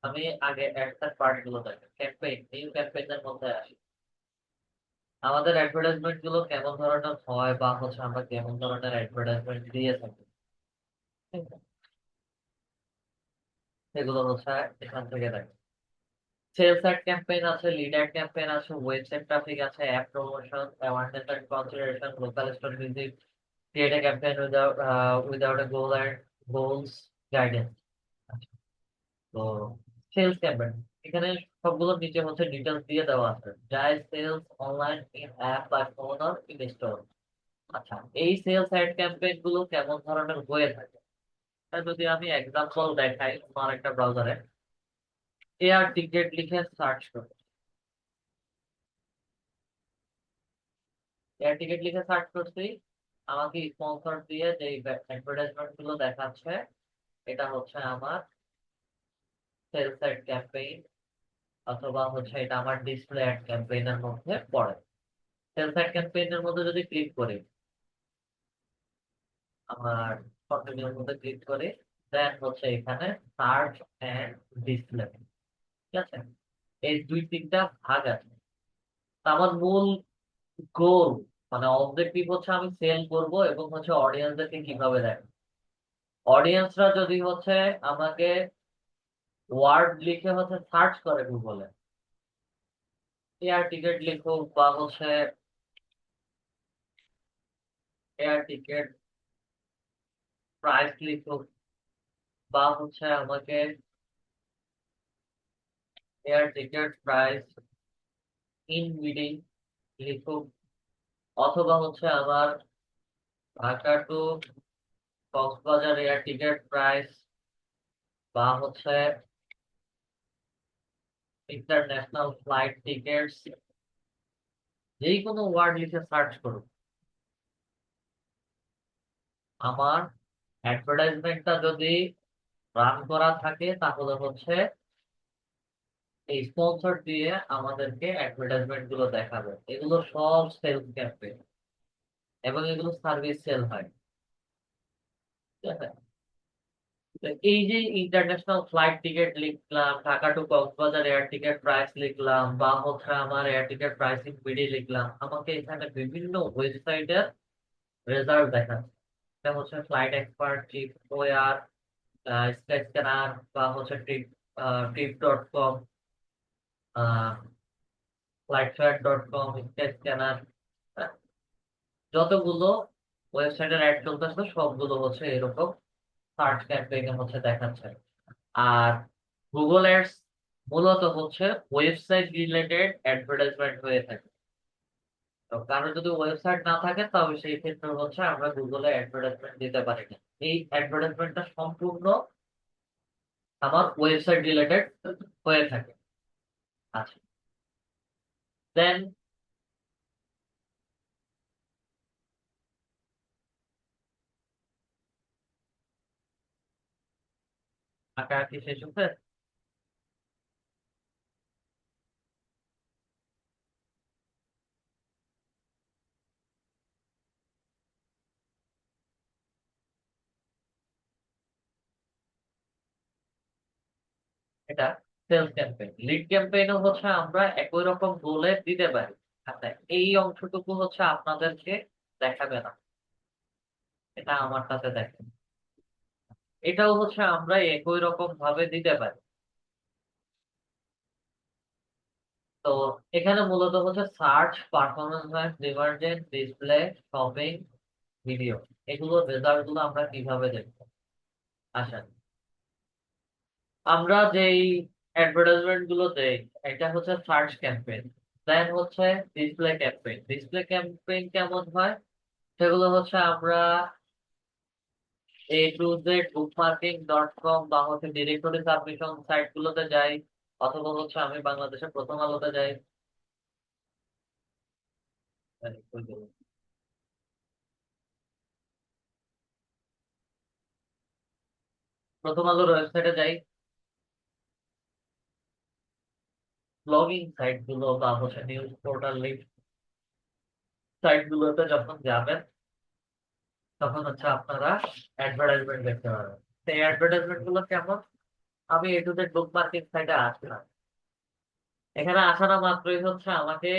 আমি আগে একটা পার্ট গুলো দেখি, ক্যাম্পেইন, নিউ ক্যাম্পেইনের মধ্যে আসি। আমাদের অ্যাডভার্টাইজমেন্ট গুলো কেমন ধরনের হয় বা হচ্ছে আমরা কেমন ধরনের অ্যাডভার্টাইজমেন্ট দিয়ে থাকি, ঠিক আছে? সেগুলো হচ্ছে এখান থেকে দেখি। সেলস অ্যাড ক্যাম্পেইন আছে, লিড অ্যাড ক্যাম্পেইন আছে, ওয়েবসাইট ট্রাফিক আছে, app promotion, awareness and consideration, local store visit, create a campaign without a goal and goals guidance. তো সেলস ক্যাম্পেইন, এখানে সবগুলোর নিচে হচ্ছে ডিটেলস দিয়ে দেওয়া আছে, drive sales online in app বা ফোন অর ইন স্টোর। আচ্ছা, এই সেলস অ্যাড ক্যাম্পেইন গুলো কেমন ধরনের হয়ে থাকে, তা যদি আমি এক্সাম্পল দেখাই আমার একটা ব্রাউজারে, এয়ার টিকেট লিখে সার্চ করি, এয়ার টিকেট লিখে সার্চ করছি, আমাকে স্পন্সর দিয়ে যে অ্যাডভার্টাইজমেন্ট গুলো দেখাচ্ছে, এটা হচ্ছে আমার সেলস অ্যাড ক্যাম্পেইন, অথবা হচ্ছে এটা আমার ডিসপ্লে অ্যাড ক্যাম্পেইনের মধ্যে পড়ে। সেলস অ্যাড ক্যাম্পেইনের মধ্যে যদি ক্লিক করি, আমার কন্টিনিউর মধ্যে ক্লিক করি, দেন হচ্ছে এখানে সার্চ এন্ড ডিসপ্লে, ঠিক আছে? এই দুই তিনটা ভাগ আছে। তা আমার মূল গোল, মানে অবজেক্টিভ হচ্ছে আমি সেল করব এবং হচ্ছে অডিয়েন্সদেরকে কিভাবে দেখ, অডিয়েন্সরা যদি হচ্ছে আমাকে ওয়ার্ড লিখে হচ্ছে সার্চ করে গুগলে, এয়ার টিকেট লিখুক বা হচ্ছে এয়ার টিকেট প্রাইস লিখুক, বা হচ্ছে আমাকে air ticket price in bidding লিখুক, অথবা হচ্ছে আবার Dhaka to Cox's Bazar air ticket price, বা হচ্ছে ইন্টারন্যাশনাল ফ্লাইট টিকেটস, যেই কোনো ওয়ার্ড লিখে সার্চ করুন, আমার অ্যাডভার্টাইজমেন্টটা যদি রান করা থাকে তাহলে হচ্ছে এই স্পন্সর দিয়ে আমাদেরকে অ্যাডভার্টাইজমেন্ট গুলো দেখাবে। এগুলো সব সেলস ক্যাম্পেইন এবং এগুলো সার্ভিস সেল হয়, ঠিক আছে? তো এই যে ইন্টারন্যাশনাল ফ্লাইট টিকেট লিখলাম, Dhaka to Cox's Bazar air ticket price লিখলাম, বা হচ্ছে আমার এয়ার টিকেট প্রাইসিং বিডি লিখলাম, আমাকে এখানে বিভিন্ন ওয়েবসাইটের রেজাল্ট দেখাচ্ছে। এটা হচ্ছে Flight Expert, Trip War, Skyscanner, বা হচ্ছে Trip dot com, Flight Fare dot com, Skyscanner, যতগুলো ওয়েবসাইটের অ্যাড চলতেছে সবগুলো হচ্ছে এরকম সার্চ ক্যাম্পেইনে হচ্ছে দেখাচ্ছে। আর গুগল অ্যাডস মূলত হচ্ছে ওয়েবসাইট রিলেটেড অ্যাডভার্টাইজমেন্ট হয়ে থাকে। তো কারো যদি ওয়েবসাইট না থাকে তবে সেই ক্ষেত্রে হচ্ছে আমরা গুগলে অ্যাডভার্টাইজমেন্ট দিতে পারি না। এই অ্যাডভার্টাইজমেন্টটা সম্পূর্ণ আমার ওয়েবসাইট রিলেটেড হয়ে থাকে। আচ্ছা, দেন আঁকা আঁকি শেষ হচ্ছে। এটা সেলস ক্যাম্পেইন। লিড ক্যাম্পেইনও হচ্ছে আমরা একই রকম গোলে দিতে পারি। আচ্ছা, এই অংশটুকু হচ্ছে আপনাদেরকে দেখাবে না, এটা আমার কাছে দেখেন। এটাও হচ্ছে আমরা একই রকম ভাবে দিতে পারি। তো এখানে মূলত হচ্ছে search, performance, divergent, display, shopping, video, এগুলোর রেজাল্ট গুলো আমরা কিভাবে দেখবো? আচ্ছা, আমরা যেই অ্যাডভার্টাইজমেন্ট গুলো দেই, এটা হচ্ছে সার্চ ক্যাম্পেইন। দেন হচ্ছে ডিসপ্লে ক্যাম্পেইন। ডিসপ্লে ক্যাম্পেইন কেমন হয়, সেগুলো হচ্ছে আমরা A to Z bookmarking dot com বা হচ্ছে ডিরেক্টরি সাবমিশন সাইট গুলোতে যাই, অথবা হচ্ছে আমি বাংলাদেশের প্রথম আলোতে যাই। প্রথম আলোর ওয়েবসাইটে যাই, ব্লগিং সাইট গুলো বা হচ্ছে নিউজ পোর্টাল সাইট গুলোতে যখন যাবেন, তখন হচ্ছে আপনারা অ্যাডভার্টাইজমেন্ট দেখতে পাবেন। তো এই অ্যাডভার্টাইজমেন্ট গুলো কেমন, আমি এ টু জেড বুক মার্কেট সাইটে আসলাম। এখানে আসানো মাত্রই হচ্ছে আমাকে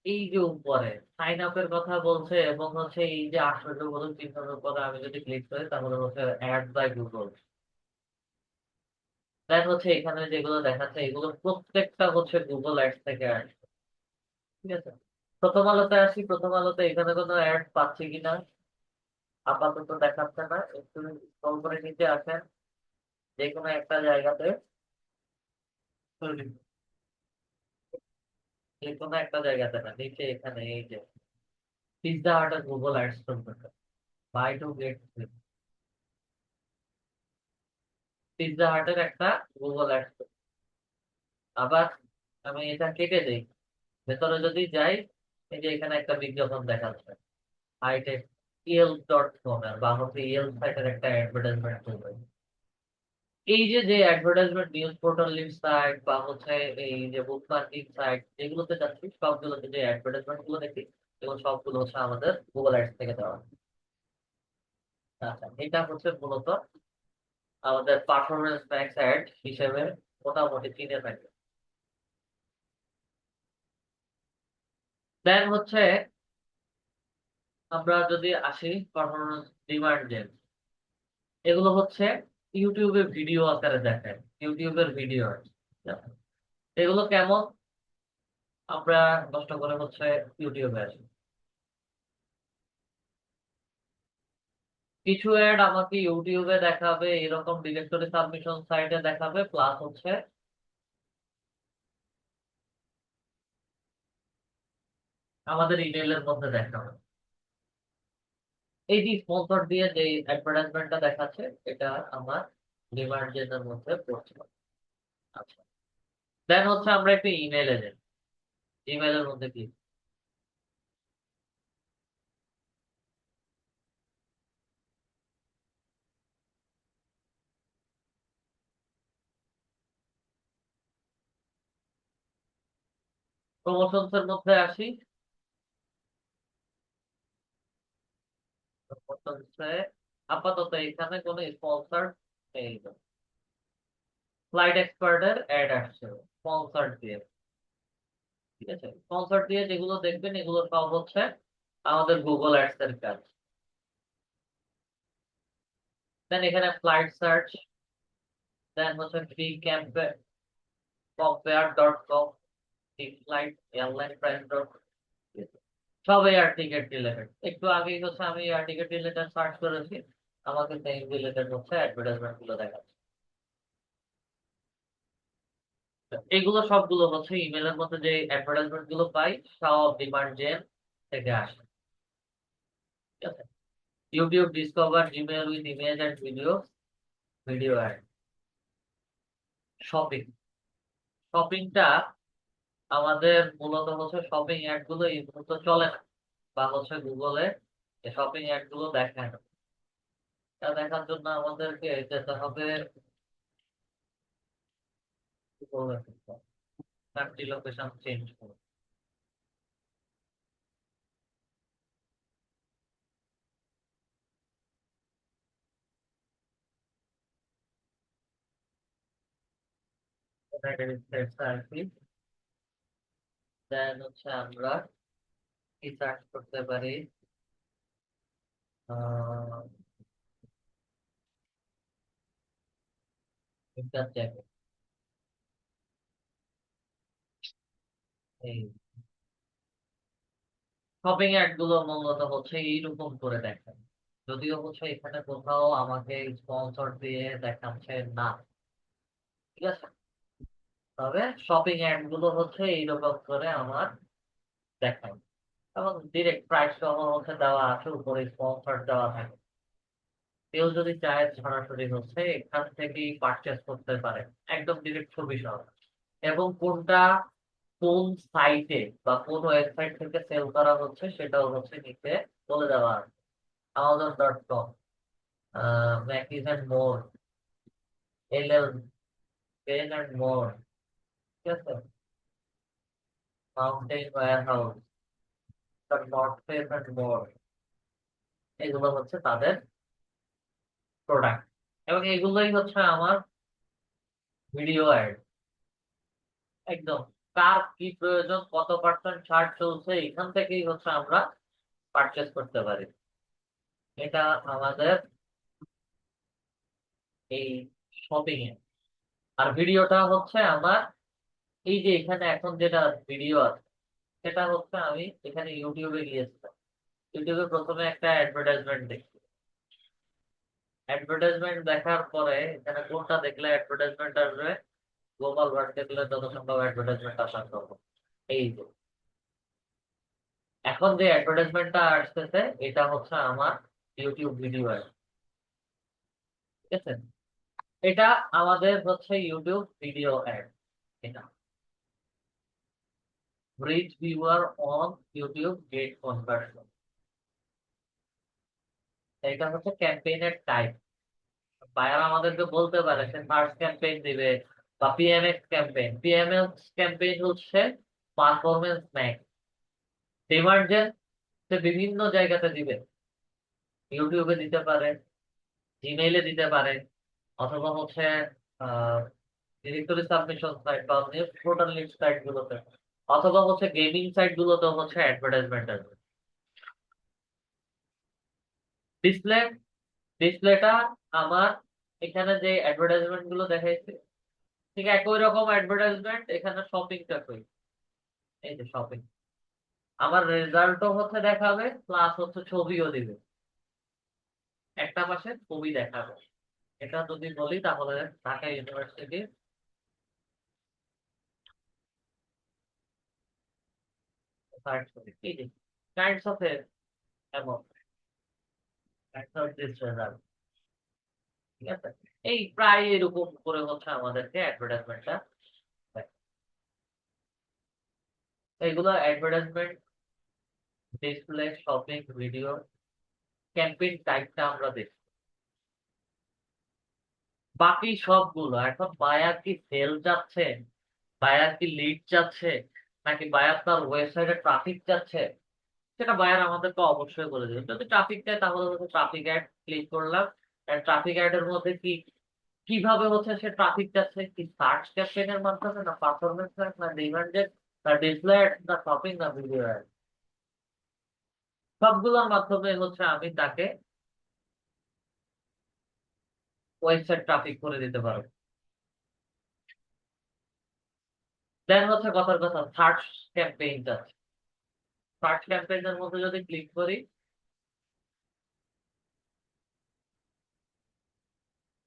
এই যে উপরে সাইন আপের কথা বলছে, এবং হচ্ছে এই যে আশ্চর্যবোধক চিহ্নের উপরে আমি যদি ক্লিক করি তাহলে হচ্ছে অ্যাড বাই গুগল। দেন হচ্ছে এখানে যেগুলো দেখাচ্ছে এগুলো প্রত্যেকটা হচ্ছে গুগল অ্যাডস থেকে আসছে। ঠিক আছে, প্রথম আলোতে আসি। প্রথম আলোতে এখানে কোনো অ্যাড পাচ্ছি কিনা আপাতত দেখাচ্ছে না। একটু স্ক্রল করে নিচে আসেন, যে কোনো একটা জায়গাতে, যে কোনো একটা জায়গাতে না, নিচে এখানে এই যে পিৎজা হাট গুগল অ্যাডস চলতেছে, buy to get free. Pizza হাটের একটা গুগল অ্যাডস। আবার আমি এটা কেটে দিই, ভেতরে যদি যাই, এই যে এখানে একটা বিজ্ঞাপন দেখাচ্ছে হাইটেক ইয়েল.কম এর, বা হচ্ছে ইয়েল সাইটের একটা অ্যাডভার্টাইজমেন্ট চলবে। এই যে যে অ্যাডভার্টাইজমেন্ট নিউজ পোর্টাল সাইট বা হচ্ছে এই যে বুক মার্কেট সাইট যেগুলোতে যাচ্ছি সবগুলোতে যে অ্যাডভার্টাইজমেন্ট গুলো দেখি, এগুলো সবগুলো হচ্ছে আমাদের গুগল অ্যাডস থেকে দেওয়া। আচ্ছা, এটা হচ্ছে মূলত আমাদের পারফরমেন্স ম্যাক্স অ্যাড হিসেবে মোটামুটি চিনে থাকে। দেন হচ্ছে আমরা যদি আসি পারফরমেন্স ডিমান্ড জেন, এগুলো হচ্ছে ইউটিউবে ভিডিও আকারে দেখেন, ইউটিউবের ভিডিও। এগুলো কেমন, আমরা কষ্ট করে হচ্ছে ইউটিউবে আসি। কিছু অ্যাড আমাকে ইউটিউবে দেখাবে, এরকম ডিরেক্টরি সাবমিশন সাইটে দেখাবে, প্লাস হচ্ছে আমাদের ইমেইলের মধ্যে দেখাবে। এই যে স্পন্সর দিয়ে যে অ্যাডভার্টাইজমেন্টটা দেখাচ্ছে, এটা আমার ডিমান্ড জেনের মধ্যে পড়ছে। আচ্ছা, দেন হচ্ছে আমরা একটু ইমেইলে যাই। ইমেইলের মধ্যে কি প্রমোশনস এর মধ্যে আসি। প্রমোশনস এ আপাতত এখানে কোনো স্পন্সর নেই। ফ্লাইট এক্সপার্টের অ্যাড আসছে স্পন্সর দিয়ে। ঠিক আছে, স্পন্সর দিয়ে যেগুলো দেখবেন এগুলো সব হচ্ছে আমাদের গুগল অ্যাডস এর কাজ। দেন এখানে ফ্লাইট সার্চ, দেন হচ্ছে ফ্রি ক্যাম্পে কম্পেয়ার.কম, ফ্রি ফ্লাইট এয়ারলাইন প্রাইস.কম, সব এয়ার টিকেট রিলেটেড। একটু আগেই হচ্ছে আমি এয়ার টিকেট রিলেটেড সার্চ করেছি, আমাকে সেই রিলেটেড হচ্ছে অ্যাডভার্টাইজমেন্ট গুলো দেখাচ্ছে। তো এগুলো সবগুলো হচ্ছে ইমেলের মধ্যে যে অ্যাডভার্টাইজমেন্ট গুলো পাই, সব ডিমান্ড জেন থেকে আসে। ঠিক আছে, YouTube discover Gmail with image and video, video ad, shopping. শপিংটা আমাদের মূলত হচ্ছে শপিং অ্যাড গুলো এই মুহূর্তে চলে না, বা হচ্ছে গুগলে শপিং অ্যাড গুলো দেখায় না। তা দেখার জন্য আমাদেরকে যেতে হবে কান্ট্রি লোকেশন চেঞ্জ করে। ইউনাইটেড স্টেটস আর কি। দেন হচ্ছে আমরা কি সার্চ করতে পারি, আহ উইন্টার জ্যাকেট। এই শপিং অ্যাড গুলো মূলত হচ্ছে এইরকম করে দেখায়, যদিও হচ্ছে এখানে কোথাও আমাকে স্পন্সর দিয়ে দেখাচ্ছে না। ঠিক আছে, তবে শপিং অ্যাড গুলো হচ্ছে এইরকম করে আমার দেখায়, এবং ডিরেক্ট প্রাইস সহ হচ্ছে দেওয়া আছে, উপরে স্পন্সর দেওয়া থাকে। কেউ যদি চায় সরাসরি হচ্ছে এখান থেকেই পারচেস করতে পারে, একদম ডিরেক্ট ছবি সহ। এবং কোনটা কোন সাইটে বা কোন ওয়েবসাইট থেকে সেল করা হচ্ছে সেটাও হচ্ছে নিচে বলে দেওয়া আছে। Amazon.com, Macy's and more, LL, Bean and more. ঠিক আছে, Mountain Warehouse, North Face and more, এগুলো হচ্ছে তাদের প্রোডাক্ট। এবং এগুলোই হচ্ছে আমার ভিডিও অ্যাড, একদম কার কি প্রয়োজন, কত পার্সেন্ট ছাড় চলছে, এখান থেকেই হচ্ছে আমরা পারচেস করতে পারি। এটা আমাদের এই শপিং এ। আর ভিডিওটা হচ্ছে আমার এই যে এখানে এখন যেটা ভিডিও আছে, সেটা হচ্ছে আমি এখানে ইউটিউবে গিয়েছিলাম। ইউটিউবে প্রথমে একটা অ্যাডভার্টাইজমেন্ট দেখি। অ্যাডভার্টাইজমেন্ট দেখার পরে এখানে কোনটা দেখলে অ্যাডভার্টাইজমেন্ট আসবে, গ্লোবাল ওয়ার্ড দেখলে যত সম্ভব অ্যাডভার্টাইজমেন্ট আসার সম্ভব। এই যে এখন যে অ্যাডভার্টাইজমেন্টটা আসতেছে, এটা হচ্ছে আমার ইউটিউব ভিডিও অ্যাড। ঠিক আছে, এটা আমাদের হচ্ছে ইউটিউব ভিডিও অ্যাড। এটা reach viewer on YouTube get conversion. এটা হচ্ছে ক্যাম্পেইনের টাইপ। বায়ার আমাদেরকে বলতে পারে সে ফার্স্ট ক্যাম্পেইন দিবে বা পিএমএক্স ক্যাম্পেইন। পিএমএক্স ক্যাম্পেইন হচ্ছে পারফরমেন্স ম্যাক্স। ডিমান্ড জেন সে বিভিন্ন জায়গাতে দিবে, ইউটিউবে দিতে পারে, জিমেইলে দিতে পারে, অথবা হচ্ছে ডিরেক্টরি সাবমিশন সাইট বা নিউজ পোর্টাল লিস্ট সাইট গুলোতে, অথবা হচ্ছে গেমিং সাইট গুলোতে হচ্ছে অ্যাডভার্টাইজমেন্ট আসবে। ডিসপ্লে, ডিসপ্লেটা আমার এখানে যে অ্যাডভার্টাইজমেন্ট গুলো দেখাইছে, ঠিক একই রকম অ্যাডভার্টাইজমেন্ট এখানে শপিংটা করি। এই যে শপিং, আমার রেজাল্টও হচ্ছে দেখাবে, প্লাস হচ্ছে ছবিও দিবে, একটা পাশে ছবি দেখাবে। এটা যদি বলি তাহলে ঢাকা ইউনিভার্সিটি সার্চ করি, এই যে কাইন্ডস অফ এমন কাইন্ডস অফ দিস রেজাল্ট। ঠিক আছে, এই প্রায় এরকম করে হচ্ছে আমাদেরকে অ্যাডভার্টাইজমেন্টটা। এইগুলো advertisement, display, shopping, video, campaign টাইপটা আমরা দেখি। বাকি সবগুলো এখন বায়ার কি সেল যাচ্ছে, বায়ার কি লিড যাচ্ছে, নাকি বায়ার তার ওয়েবসাইটে ট্রাফিক যাচ্ছে, সেটা বায়ার আমাদেরকে অবশ্যই বলে দেবে। যদি ট্রাফিক দেয় তাহলে হচ্ছে ট্রাফিক অ্যাড ক্লিক করলাম। ট্রাফিক অ্যাড এর মধ্যে কি কিভাবে হচ্ছে সে ট্রাফিক যাচ্ছে, কি সার্চ ক্যাম্পেইনের মাধ্যমে, না পারফরমেন্স, না ডিমান্ডেড, না ডিসপ্লে অ্যাড, না শপিং, না ভিডিও অ্যাড, সবগুলোর মাধ্যমে হচ্ছে আমি তাকে ওয়েবসাইট ট্রাফিক করে দিতে পারবো। দেন হচ্ছে কথার কথা সার্চ ক্যাম্পেইন যাচ্ছে। সার্চ ক্যাম্পেইনের মধ্যে যদি ক্লিক করি,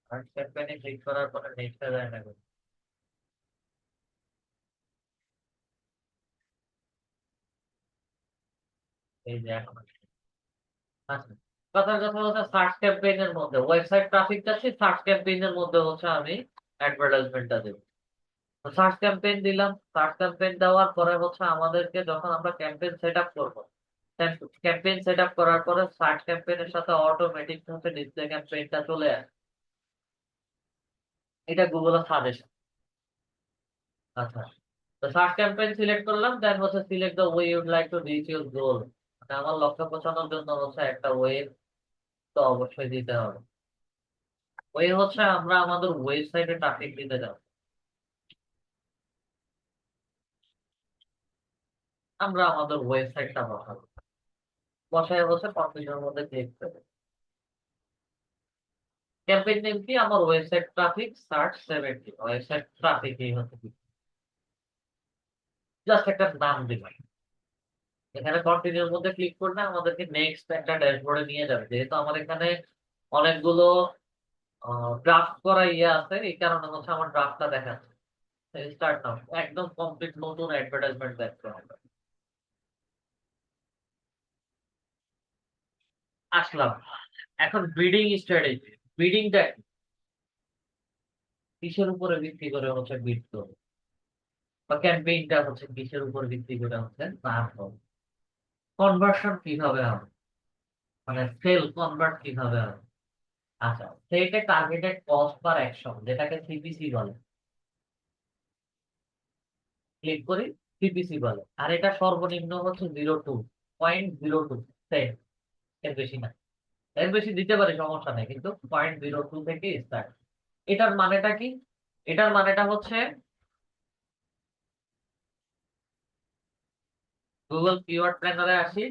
সার্চ ক্যাম্পেইনে ক্লিক করার পরে নেক্সটে যায় না কেন? এই যে এখন আসছে। আচ্ছা, কথার কথা হচ্ছে সার্চ ক্যাম্পেইনের মধ্যে ওয়েবসাইট ট্রাফিক যাচ্ছে, সার্চ ক্যাম্পেইনের মধ্যে হচ্ছে আমি অ্যাডভার্টাইজমেন্টটা দেবো। সার্চ ক্যাম্পেইন দিলাম, সার্চ ক্যাম্পেইন দেওয়ার পরে হচ্ছে আমাদেরকে যখন আমরা ক্যাম্পেইন সেট আপ করবো, ক্যাম্পেইন সেট আপ করার পরে সার্চ ক্যাম্পেইনের সাথে অটোমেটিক হচ্ছে ডিসপ্লে ক্যাম্পেইনটা চলে আসে। এটা গুগলের সাজেশন। আচ্ছা, তো সার্চ ক্যাম্পেইন সিলেক্ট করলাম, দেন হচ্ছে select the way ইউড like to reach your goal. মানে আমার লক্ষ্য পৌঁছানোর জন্য হচ্ছে একটা ওয়ে তো অবশ্যই দিতে হবে। ওয়ে হচ্ছে আমরা আমাদের ওয়েবসাইটে ট্রাফিক দিতে যাব, আমরা আমাদের ওয়েবসাইটটা বসাবো। বসায় হচ্ছে কন্টিনিউর মধ্যে ক্লিক করবে। ক্যাম্পেইন নেম কি, আমার website traffic search 70, website traffic এই হচ্ছে কি, জাস্ট একটা নাম দিবেন। এখানে কন্টিনিউর মধ্যে ক্লিক করলে আমাদেরকে নেক্সট একটা ড্যাশবোর্ডে নিয়ে যাবে। যেহেতু আমার এখানে অনেকগুলো ড্রাফট করা ইয়ে আছে, এই কারণে হচ্ছে আমার ড্রাফটটা দেখাচ্ছে। স্টার্ট নাও, একদম কমপ্লিট নতুন অ্যাডভার্টাইজমেন্ট দেখতে হবে। আসলাম, এখন বিডিং স্ট্র্যাটেজি। বিডিংটা কিসের উপরে ভিত্তি করে হচ্ছে বিড করবে, বা ক্যাম্পেইনটা হচ্ছে কিসের উপর ভিত্তি করে হচ্ছে রান হবে, কনভার্সন কিভাবে হবে, মানে সেল কনভার্ট কিভাবে হবে। আচ্ছা, সেইটা টার্গেটেড কস্ট পার অ্যাকশন, যেটাকে সিপিসি বলে। ক্লিক করি, সিপিসি বলে। আর এটা সর্বনিম্ন হচ্ছে 0.02 সেন্ট, এর বেশি না। এর বেশি দিতে পারি সমস্যা নেই, কিন্তু 0.02 থেকে স্টার্ট। এটার মানেটা কি, এটার মানেটা হচ্ছে গুগল কিওয়ার্ড প্ল্যানারে আসি।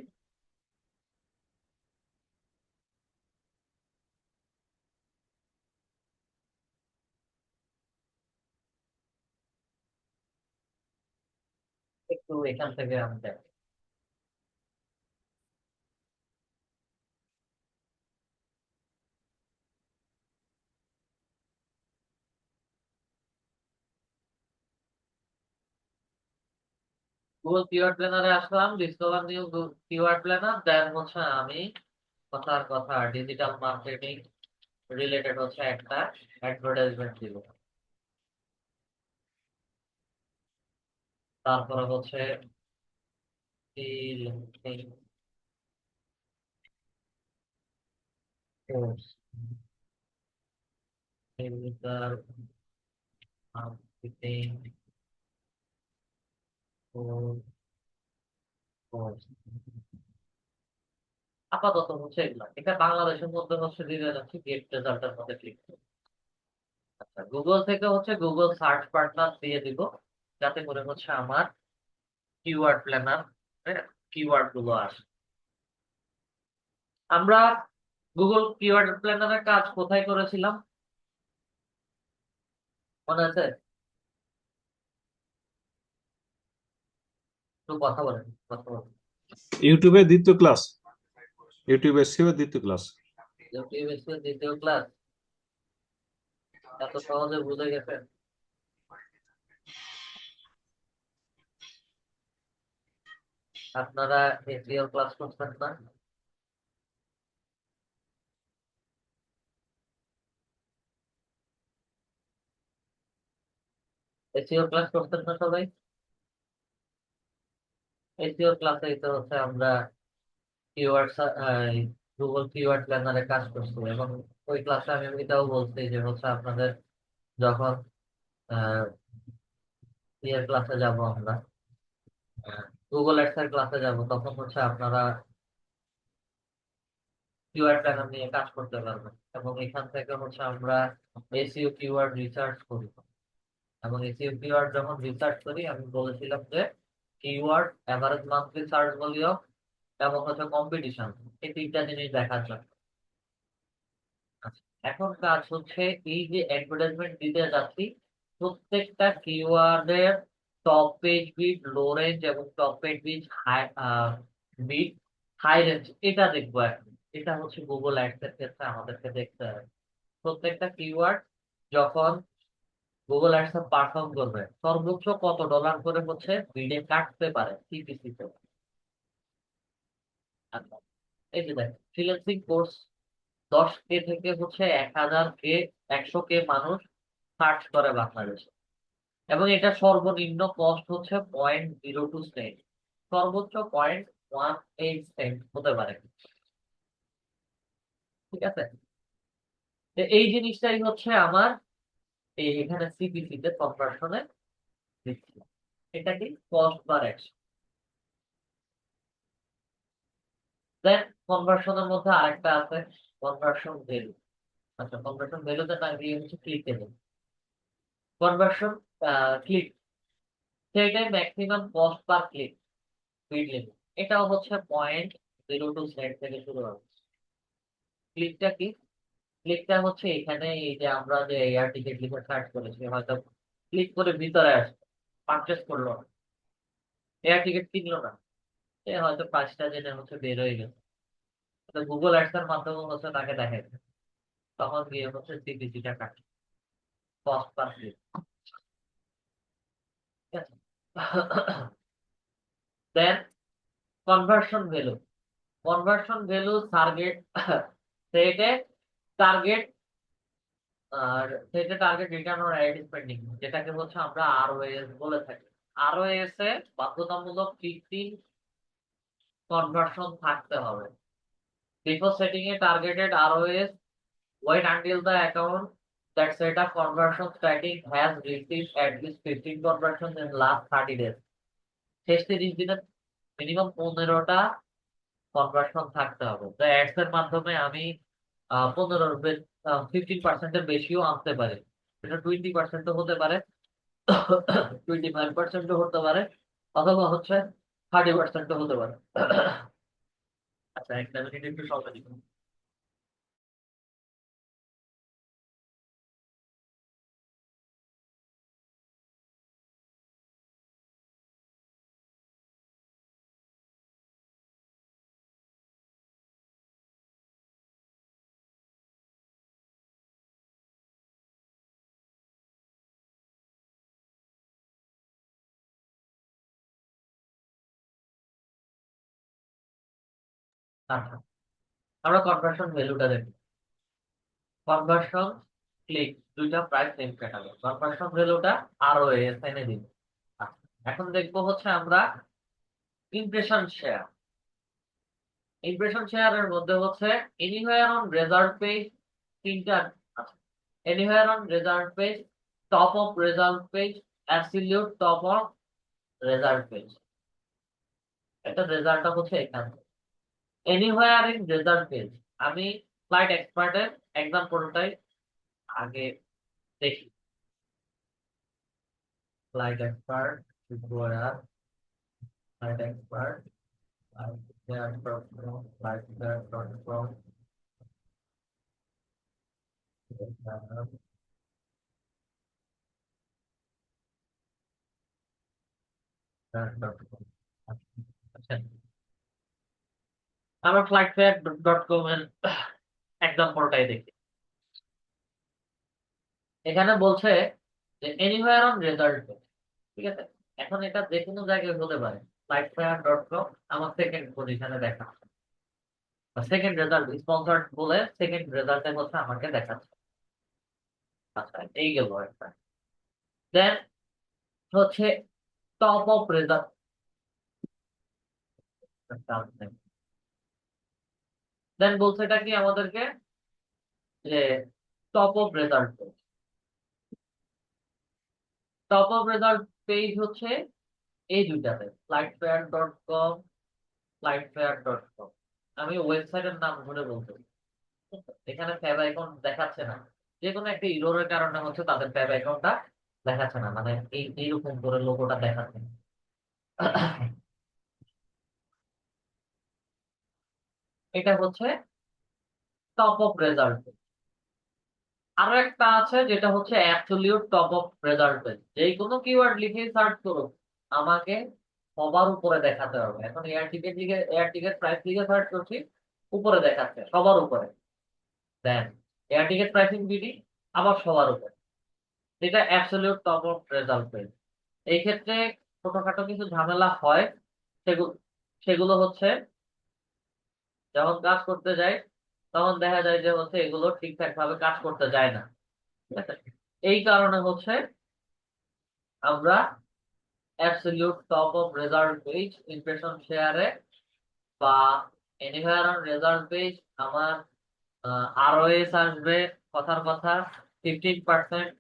একটু এখান থেকে আমি যাই। গুগল কিওয়ার্ড প্ল্যানারে আসলাম, ডিসকভার নিউ কিওয়ার্ড প্ল্যানার, দেন হচ্ছে আমি কথার কথা ডিজিটাল মার্কেটিং রিলেটেড হচ্ছে একটা অ্যাডভার্টাইজমেন্ট দিব। তারপরে হচ্ছে মার্কেটিং আপাতত হচ্ছে এগুলা, এটা বাংলাদেশের মধ্যে হচ্ছে দিয়ে যাচ্ছে গেট রেজাল্টের মধ্যে ক্লিক করুন। আচ্ছা, গুগল থেকে হচ্ছে গুগল সার্চ পার্টনার দিয়ে দিব, যাতে করে হচ্ছে আমার কিওয়ার্ড প্ল্যানার কিওয়ার্ড গুলো আসে। আমরা গুগল কিওয়ার্ড প্ল্যানারের কাজ কোথায় করেছিলাম মনে আছে? একটু কথা বলেন, কথা বলেন। ইউটিউবের দ্বিতীয় ক্লাস, ইউটিউব এসিও দ্বিতীয় ক্লাস। ইউটিউব দ্বিতীয় ক্লাস, এত সহজে বুঝে গেছেন? আপনারা এসিও ক্লাস করছেন না? এসিও ক্লাস করছেন না সবাই? এসিও ক্লাসে তো হচ্ছে আমরা কিওয়ার্ড গুগল কিওয়ার্ড প্ল্যানারে কাজ করছি, এবং ওই ক্লাসে আমি এটাও বলছি যে হচ্ছে আপনাদের যখন ইয়ের ক্লাসে যাব আমরা, গুগল অ্যাডস এর ক্লাসে যাব, তখন হচ্ছে আপনারা কিওয়ার্ড প্ল্যানার নিয়ে কাজ করতে পারবেন। এবং এখান থেকে হচ্ছে আমরা এসইও কিওয়ার্ড রিসার্চ করি, এবং এসইও কিওয়ার্ড যখন রিসার্চ করি আমি বলেছিলাম যে keyword average monthly search volume এবং হচ্ছে কম্পিটিশন, এই তিনটা জিনিস দেখার জন্য। আচ্ছা, এখন কাজ হচ্ছে এই যে অ্যাডভার্টাইজমেন্ট দিতে যাচ্ছি, প্রত্যেকটা কিওয়ার্ডের top page bid, low range এবং top page bid, high bid, high range, এটা দেখবো এখন। এটা হচ্ছে গুগল অ্যাডস এর ক্ষেত্রে আমাদেরকে দেখতে হবে। প্রত্যেকটা কিওয়ার্ড যখন গুগল অ্যাডস পারফর্ম করবে, সর্বোচ্চ কত ডলার করে হচ্ছে বিডে কাটতে পারে সিপিসি তে। আচ্ছা, এই যে দেখ ফ্রিল্যান্সিং কোর্স 10K থেকে হচ্ছে 1000K, 100K মানুষ সার্চ করে বাংলাদেশে, এবং এটা সর্বনিম্ন কস্ট হচ্ছে 0.02 সেন্ট, সর্বোচ্চ 0.18 সেন্ট হতে পারে। ঠিক আছে, তো এই জিনিসটাই হচ্ছে আমার এই এখানে সিপিসি তে কনভার্সনে দিচ্ছি। এটা কি কস্ট পার অ্যাকশন। দেন কনভার্সনের মধ্যে আরেকটা আছে কনভার্সন ভ্যালু। আচ্ছা, কনভার্সন ভ্যালুতে না গিয়ে হচ্ছে ক্লিক দেবো। কনভার্সন ক্লিক, সেটাই maximum cost per click speed limit, এটাও হচ্ছে 0.02 সেন্ট থেকে শুরু হবে। ক্লিকটা কি? ক্লিকটা হচ্ছে এখানে এই যে আমরা যে এয়ার টিকেট লিখে সার্চ করেছি, হয়তো ক্লিক করে ভিতরে আসবে, পারচেস করলো না, এয়ার টিকিট কিনলো না, সে হয়তো 5টা জেনে হচ্ছে বের হয়ে গেছে, তো গুগল অ্যাডস এর মাধ্যমে হচ্ছে তাকে দেখাচ্ছে, তখন গিয়ে হচ্ছে সিপিসিটা কাটে, কস্ট পার ক্লিক। ঠিক আছে, then conversion value. Conversion value target সেটে টার্গেট, আর সেটা target return on ad spending, যেটাকে হচ্ছে আমরা আরওএস বলে থাকি। আরওএস এ বাধ্যতামূলক 15 কনভার্সন থাকতে হবে। Before setting a targeted ROAS, wait until the account that set up conversion tracking has received at least 15 conversions in last 30 days. শেষ 30 দিনে মিনিমাম 15টা কনভার্সন থাকতে হবে। তো অ্যাডস এর মাধ্যমে আমি 15 15% এর বেশিও আনতে পারি। এটা 20% হতে পারে, 25% হতে পারে, অথবা হচ্ছে 30% হতে পারে। আচ্ছা, একটা মিনিট একটু সময় দিন। আচ্ছা, আমরা কনভার্সন ভ্যালুটা দেখি। কনভার্সন, ক্লিক, দুইটা প্রায় সেম ক্যাটাগরি। কনভার্সন ভ্যালুটা আরও এনে দিন। আচ্ছা, এখন দেখবো হচ্ছে আমরা ইমপ্রেশন শেয়ার। ইমপ্রেশন শেয়ারের মধ্যে হচ্ছে এনিওয়্যার অন রেজাল্ট পেজ, তিনটা আছে। Anywhere on result page, top of result page, absolute top of result page. এটা রেজাল্টটা হচ্ছে এখানে। এনিওয়্যার ইন রেজাল্ট পেজ, আমি ফ্লাইট এক্সপার্টের এক্সাম্পলটাই আগে দেখি। Flight expert, flight expert, flightfair.com, আচ্ছা, আমরা flightfair.com এর এক্সাম্পলটাই দেখি। এখানে বলছে যে এনিওয়্যার অন রেজাল্ট পেজ, ঠিক আছে। এখন এটা যে কোনো জায়গায় হতে পারে। flightfair.com আমার সেকেন্ড পজিশনে দেখা, সেকেন্ড রেজাল্ট স্পন্সর্ড বলে সেকেন্ড রেজাল্টে হচ্ছে আমাকে দেখাচ্ছে। আচ্ছা, এই গেল একটা। দেন হচ্ছে টপ অফ রেজাল্ট, দেন বলছে এটা কি আমাদেরকে যে top of result page. Top of result page হচ্ছে এই দুইটাতে, flightfair.com, flightfair.com। আমি ওয়েবসাইটের নাম ধরে বলতে, এখানে ফ্যাব অ্যাকাউন্ট দেখাচ্ছে না। যে কোনো একটা ইরোরের কারণে হচ্ছে তাদের ফ্যাব অ্যাকাউন্টটা দেখাচ্ছে না, মানে এইরকম করে লোগোটা দেখাচ্ছে না। এটা হচ্ছে টপ অফ রেজাল্ট। আরো একটা আছে যেটা হচ্ছে absolute top of result page. যেই কোনো কিওয়ার্ড লিখে সার্চ করুন, আমাকে সবার উপরে দেখাতে হবে। এখন এয়ার টিকেট প্রাইস লিখে সার্চ করছি, উপরে দেখাচ্ছে সবার উপরে। দেন এয়ার টিকেট প্রাইসিং বিডি, আবার সবার উপরে। এটা absolute top of result page. এই ক্ষেত্রে ছোটখাটো কিছু ঝামেলা হয়। সেগুলো সেগুলো হচ্ছে যখন কাজ করতে যাই তখন দেখা যায় যে হচ্ছে এগুলো ঠিকঠাক ভাবে কাজ করতে যায় না, ঠিক আছে। এই কারণে হচ্ছে আমরা absolute top of result page impression শেয়ারে বা এনিওয়্যার অন রেজাল্ট পেজ আমার আরওএস আসবে, কথার কথা 15%,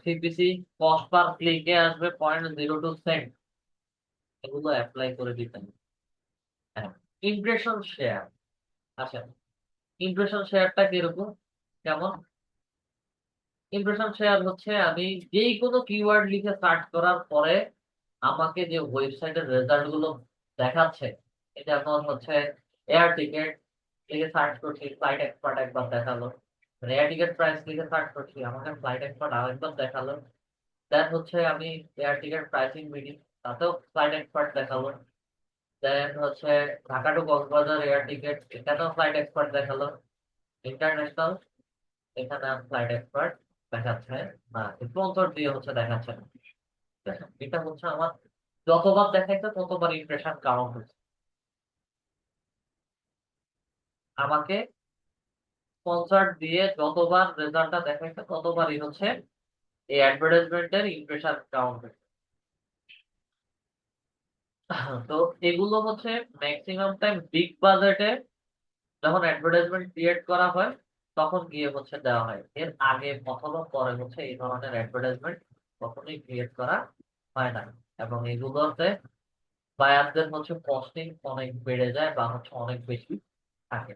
সিপিসি কস্ট পার ক্লিকে আসবে 0.02 সেন্ট। এগুলো অ্যাপ্লাই করে দিতেন। হ্যাঁ, ইমপ্রেশন শেয়ার। আচ্ছা, ইমপ্রেশন শেয়ারটা কিরকম, কেমন? ইমপ্রেশন শেয়ার হচ্ছে আমি যেই কোনো কিওয়ার্ড লিখে সার্চ করার পরে আমাকে যে ওয়েবসাইটের রেজাল্ট গুলো দেখাচ্ছে, এটা এখন হচ্ছে এয়ার টিকেট লিখে সার্চ করছি, ফ্লাইট এক্সপার্ট একবার দেখালো। এয়ার টিকেট প্রাইস লিখে সার্চ করছি, আমাকে ফ্লাইট এক্সপার্ট আরেকবার দেখালো। দেন হচ্ছে আমি এয়ার টিকেট প্রাইসিং মিটিং, তাতেও ফ্লাইট এক্সপার্ট দেখালো। দেন হচ্ছে Dhaka to Cox's Bazar air ticket, এখানেও ফ্লাইট এক্সপার্ট দেখালো। ইন্টারন্যাশনাল, এখানে ফ্লাইট এক্সপার্ট দেখাচ্ছে না, স্পন্সর দিয়ে হচ্ছে দেখাচ্ছে না। দেখেন, এটা হচ্ছে আমার যতবার দেখাইছে ততবার ইমপ্রেশন কাউন্ট হচ্ছে। আমাকে স্পন্সর দিয়ে যতবার রেজাল্টটা দেখাইছে ততবারই হচ্ছে এই অ্যাডভার্টাইজমেন্টের ইমপ্রেশন কাউন্ট হচ্ছে। তো এগুলো হচ্ছে ম্যাক্সিমাম টাইম বিগ বাজেটে যখন অ্যাডভার্টাইজমেন্ট ক্রিয়েট করা হয় তখন গিয়ে হচ্ছে দেওয়া হয়। এর আগে অথবা পরে হচ্ছে এই ধরনের অ্যাডভার্টাইজমেন্ট কখনোই ক্রিয়েট করা হয় না। এবং এগুলোতে বায়ারদের হচ্ছে কস্টিং অনেক বেড়ে যায় বা হচ্ছে অনেক বেশি থাকে।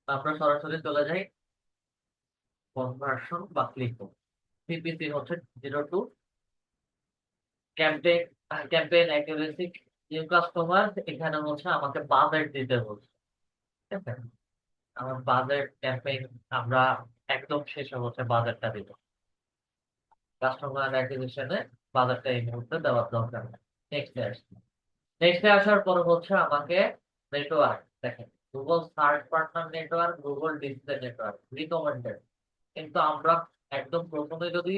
আমরা সরাসরি চলে যাই কনভার্সন বা ক্লিক। সিপিসি হচ্ছে 02 campaign campaign accuracy. New customer এখানে হচ্ছে আমাকে বাজেট দিতে বলছে, ঠিক আছে? আমার বাজেট ক্যাম্পেইন আমরা একদম শেষে হচ্ছে বাজেটটা দিব। কাস্টমার অ্যাকুইজিশনে বাজেটটা এই মুহূর্তে দেওয়ার দরকার নেই। নেক্সটে আসছি। নেক্সটে আসার পরে হচ্ছে আমাকে নেটওয়ার্ক দেখেন, Google search partner network, Google display network recommended. কিন্তু আমরা একদম প্রথমে যদি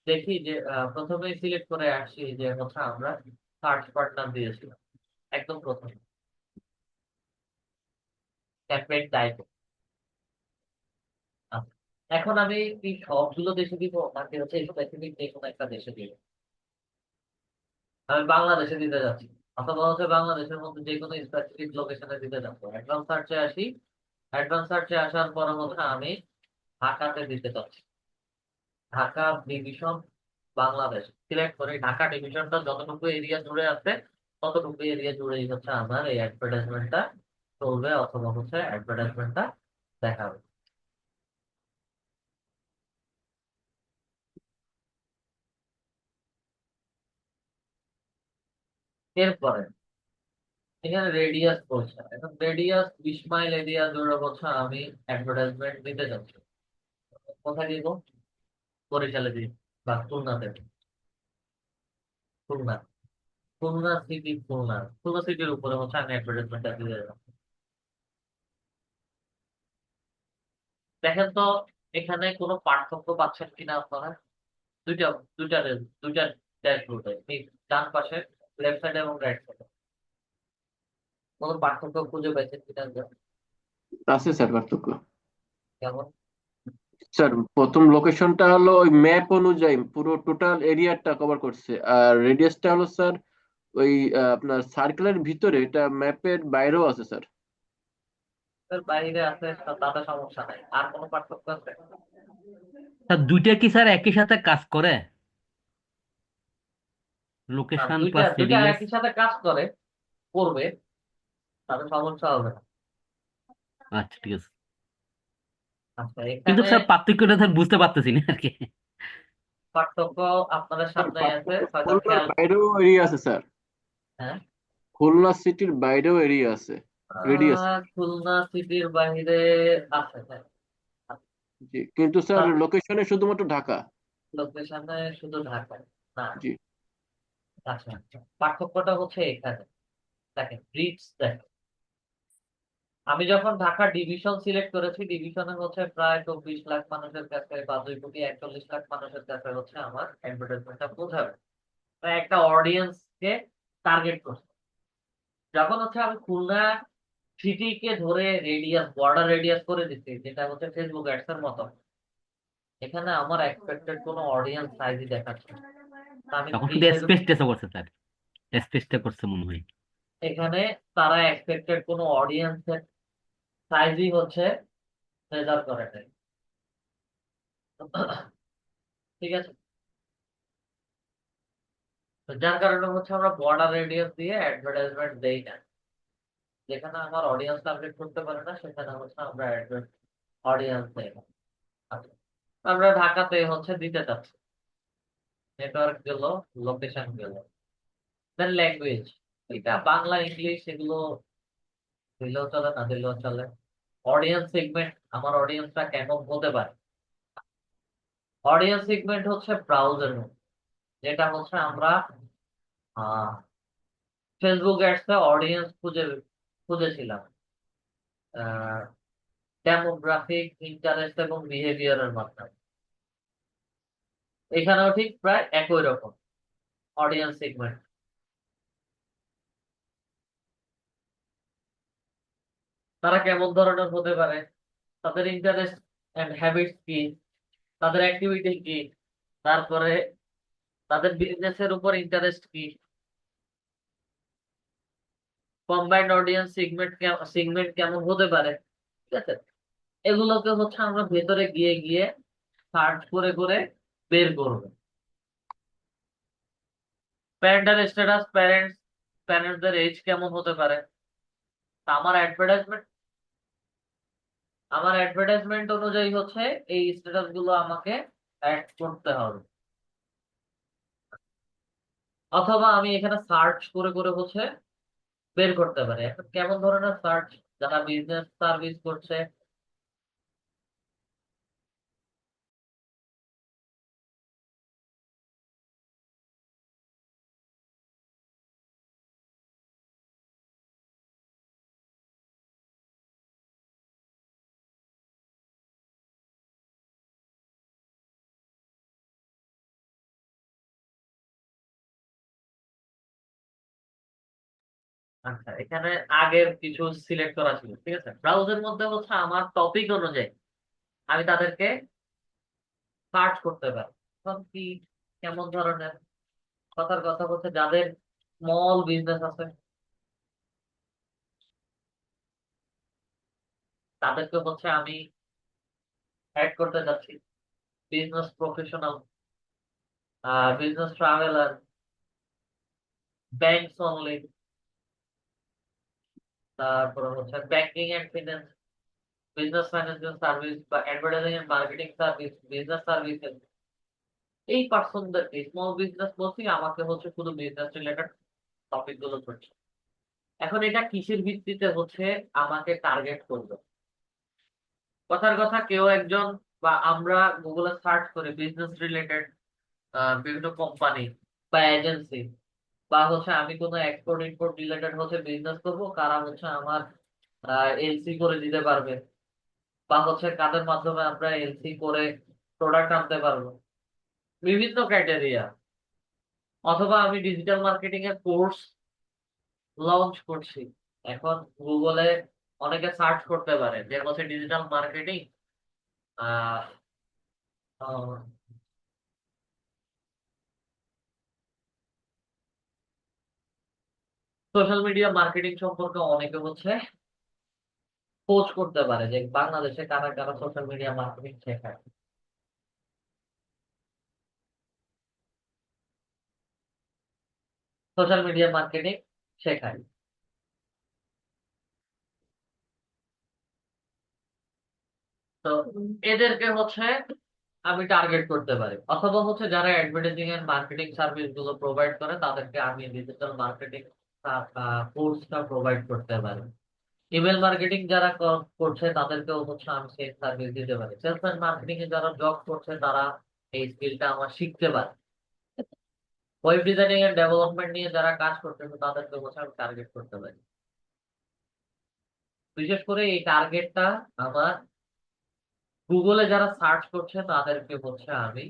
দেখি যে প্রথমেই সিলেক্ট করে আসছি যে হচ্ছে আমরা সার্চ পার্টনার দিয়েছিলাম একদম প্রথমে ক্যাম্পেইন টাইপ। এখন আমি কি সবগুলো দেশে দিব নাকি হচ্ছে স্পেসিফিক যে কোনো একটা দেশে দিব? আমি বাংলাদেশে দিতে যাচ্ছি, অথবা হচ্ছে বাংলাদেশের মধ্যে যে কোনো স্পেসিফিক লোকেশনে দিতে যাবো। অ্যাডভান্স সার্চে আসি। অ্যাডভান্স সার্চে আসার পরে হচ্ছে আমি ঢাকাতে দিতে চাচ্ছি। ঢাকা ডিভিশন বাংলাদেশ সিলেক্ট করে ঢাকা ডিভিশনটা যতটুকু এরিয়া জুড়ে আছে ততটুকু এরিয়া জুড়েই হচ্ছে আমার এই অ্যাডভার্টাইজমেন্টটা চলবে, অথবা হচ্ছে অ্যাডভার্টাইজমেন্টটা দেখাবে। এরপরে এখানে রেডিয়াস বলছে, এখন রেডিয়াস 20 মাইল এরিয়া জুড়ে হচ্ছে আমি অ্যাডভার্টাইজমেন্ট দিতে যাচ্ছি। কোথায় দিব? বরিশালে দিই বা খুলনাতে দিই। খুলনা, খুলনা সিটি, খুলনা সিটির উপরে হচ্ছে আমি অ্যাডভার্টাইজমেন্টটা দিয়ে দেবো। দেখেন তো এখানে কোনো পার্থক্য পাচ্ছেন কিনা আপনারা? দুইটা দুইটা দুইটা ড্যাশবোর্ডে ডান পাশে, লেফট সাইড এবং রাইট সাইডে কোনো পার্থক্য খুঁজে পাইছেন কিনা? আছে স্যার পার্থক্য। যেমন স্যার প্রথম লোকেশনটা হলো ওই ম্যাপ অনুযায়ী পুরো টোটাল এরিয়াটা কভার করছে, আর রেডিয়াসটা হলো স্যার ওই আপনার সার্কেলের ভিতরে, এটা ম্যাপের বাইরেও আছে স্যার। এর বাইরে আছে তাতে সমস্যা নাই, আর কোনো পার্থক্য আছে? স্যার দুইটা কি স্যার একই সাথে কাজ করে, না, লোকেশন দুইটা প্লাস দুইটা রেডিয়াস? একই সাথে কাজ করে, করবে, তাতে সমস্যা হবে না। আচ্ছা ঠিক আছে, আচ্ছা, কিন্তু এখানে স্যার পার্থক্যটা স্যার বুঝতে পারতেছি না আর কি। পার্থক্য আপনাদের স্যার সামনে আছে, পার্থক্য হয়তো খুলনার খেয়াল। বাইরেও এরিয়া আছে স্যার, হ্যাঁ, খুলনা সিটির বাইরেও এরিয়া আছে, রেডিয়াস। খুলনা সিটির বাইরে আছে, হ্যাঁ। জি, কিন্তু স্যার লোকেশনে শুধুমাত্র ঢাকা। লোকেশনে শুধু ঢাকায় না। জি। আচ্ছা আচ্ছা, পার্থক্যটা হচ্ছে এখানে দেখেন, ব্রিজ দেখেন। আমি যখন ঢাকা ডিভিশন সিলেক্ট করেছি, ডিভিশনে হচ্ছে প্রায় 24 লাখ মানুষের কাছে বা 2,41,00,000 মানুষের কাছে হচ্ছে আমার অ্যাডভার্টাইজমেন্টটা পৌঁছাবে। প্রায় একটা অডিয়েন্স কে টার্গেট করছে। যখন হচ্ছে আমি খুলনা সিটিকে ধরে রেডিয়াস, বর্ডার রেডিয়াস করে দিচ্ছি, যেটা হচ্ছে ফেসবুক অ্যাডস এর মতো, এখানে আমার এক্সপেক্টেড কোনো অডিয়েন্স সাইজই দেখাচ্ছে না। তা আমি তখন শুধু কিসের, স্পেস টেস্ট করছে স্যার, স্পেসটা করছে মনে হয়। এখানে তারা এক্সপেক্টেড কোনো অডিয়েন্সের সাইজই হচ্ছে মেজার করে নাই। ঠিক আছে, তো যার কারণে হচ্ছে আমরা বর্ডার রেডিয়াস দিয়ে অ্যাডভার্টাইজমেন্ট দেই না। যেখানে আমার অডিয়েন্স টার্গেট করতে পারে না সেখানে হচ্ছে আমরা অডিয়েন্স দেই না। আচ্ছা, আমরা ঢাকাতে হচ্ছে দিতে চাচ্ছি, নেটওয়ার্ক গেল, লোকেশন গেল, দেন ল্যাঙ্গুয়েজ। এটা বাংলা ইংলিশ এগুলো দিলেও চলে, না দিলেও চলে। অডিয়েন্স সেগমেন্ট, আমার অডিয়েন্সটা কেমন হতে পারে? অডিয়েন্স সেগমেন্ট হচ্ছে ব্রাউজার, যেটা হচ্ছে আমরা ফেসবুক অ্যাডসে অডিয়েন্স খুঁজেছিলাম ডেমোগ্রাফিক, ইন্টারেস্ট এবং বিহেভিয়ারের মাধ্যমে। এখানেও ঠিক প্রায় একই রকম অডিয়েন্স সেগমেন্ট। তারা কেমন ধরনের হতে পারে, তাদের ইন্টারেস্ট এন্ড হ্যাবিটস কি, তাদের অ্যাক্টিভিটি কি, তারপরে তাদের বিজনেসের উপর ইন্টারেস্ট কি, কম্বাইন্ড অডিয়েন্স সেগমেন্ট কেমন হতে পারে, ঠিক আছে? এগুলোকে হচ্ছে আমরা ভেতরে গিয়ে গিয়ে সার্চ করে করে বের করবো। প্যারেন্টাল স্ট্যাটাস, প্যারেন্টসদের এজ কেমন হতে পারে। তা আমার অ্যাডভার্টাইজমেন্ট আমার অ্যাডভার্টাইজমেন্ট অনুযায়ী হচ্ছে এই স্ট্যাটাস গুলো আমাকে অ্যাড করতে হবে, অথবা আমি এখানে সার্চ করে করে হচ্ছে বের করতে পারি। এখন কেমন ধরনের সার্চ? যারা বিজনেস সার্ভিস করছে, আচ্ছা এখানে আগের কিছু সিলেক্ট করা ছিল, ঠিক আছে। ব্রাউজের মধ্যে হচ্ছে আমার টপিক অনুযায়ী আমি তাদেরকে সার্চ করতে পারি। এখন কি কেমন ধরনের? কথার কথা হচ্ছে যাদের স্মল বিজনেস আছে তাদেরকে হচ্ছে আমি অ্যাড করতে যাচ্ছি। Business professional, business traveller, banks only, তারপরে হচ্ছে banking and finance, business management service বা advertising and marketing service, business services. এই পার্সনদেরকে স্মল বিজনেস বলছি, আমাকে হচ্ছে শুধু বিজনেস রিলেটেড টপিক গুলো করছে। এখন এটা কিসের ভিত্তিতে হচ্ছে আমাকে টার্গেট করবে? কথার কথা কেউ একজন বা আমরা গুগলে সার্চ করে বিজনেস রিলেটেড বিভিন্ন কোম্পানি বা এজেন্সি, বা হচ্ছে আমি কোনো এক্সপোর্ট ইম্পোর্ট রিলেটেড হচ্ছে বিজনেস করবো, কারা হচ্ছে আমার এলসি করে দিতে পারবে, বা হচ্ছে কাদের মাধ্যমে আমরা এলসি করে প্রোডাক্ট আনতে পারবো, বিভিন্ন ক্রাইটেরিয়া। অথবা আমি ডিজিটাল মার্কেটিং এর কোর্স লঞ্চ করছি। এখন গুগলে অনেকে সার্চ করতে পারে যে হচ্ছে digital marketing, social media marketing সম্পর্কে অনেকে হচ্ছে খোঁজ করতে পারে যে বাংলাদেশে কারা কারা সোশ্যাল মিডিয়া মার্কেটিং শেখায়, সোশ্যাল মিডিয়া মার্কেটিং শেখায়। তো এদেরকে হচ্ছে আমি টার্গেট করতে পারি, অথবা হচ্ছে যারা অ্যাডভার্টাইজিং এন্ড মার্কেটিং সার্ভিস গুলো প্রোভাইড করে তাদেরকে আমি ডিজিটাল মার্কেটিং কোর্সটা প্রোভাইড করতে পারি। ইমেল মার্কেটিং যারা করছে তাদেরকেও হচ্ছে আমি সেই সার্ভিস দিতে পারি। সেলস এন্ড মার্কেটিং এ যারা জব করছে তারা এই স্কিলটা আমার শিখতে পারে। ওয়েব ডিজাইনিং এন্ড ডেভেলপমেন্ট নিয়ে যারা কাজ করতেছে তাদেরকে হচ্ছে আমি টার্গেট করতে পারি। বিশেষ করে এই টার্গেটটা আমার গুগলে যারা সার্চ করছে তাদেরকে হচ্ছে আমি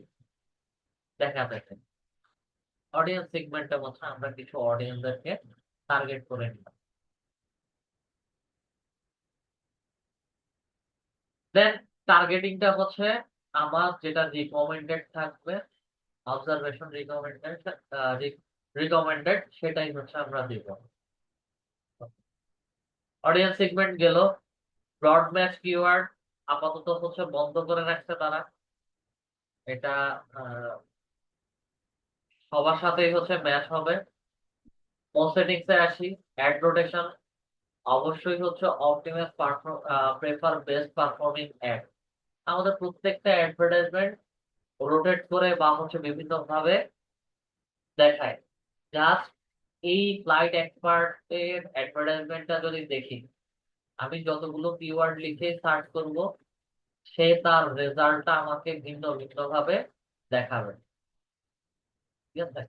দেখাতে চাই। অডিয়েন্স সেগমেন্টে হচ্ছে আমরা কিছু অডিয়েন্সদেরকে টার্গেট করে নিলাম। দেন টার্গেটিংটা হচ্ছে আমার যেটা রিকমেন্ডেড থাকবে, অবজারভেশন রিকমেন্ডেড, রিকমেন্ডেড সেটাই হচ্ছে আমরা দিব। অডিয়েন্স সেগমেন্ট গেল। ব্রড ম্যাচ কিওয়ার্ড আপাতত হচ্ছে বন্ধ করে রাখছে তারা। এটা আহ, সবার সাথেই হচ্ছে ম্যাচ হবে। মোড সেটিংস এ আসি। অ্যাড রোটেশন অবশ্যই হচ্ছে optimise prefer best performing ad. আমাদের প্রত্যেকটা অ্যাডভার্টাইজমেন্ট রোটেট করে বা হচ্ছে বিভিন্ন ভাবে দেখায়। জাস্ট এই ফ্লাইট এক্সপার্ট এর অ্যাডভার্টাইজমেন্টটা যদি দেখি, আমি যতগুলো কিওয়ার্ড লিখে সার্চ করব সে তার রেজাল্টটা আমাকে ভিন্ন ভিন্ন ভাবে দেখাবে। ঠিক আছে,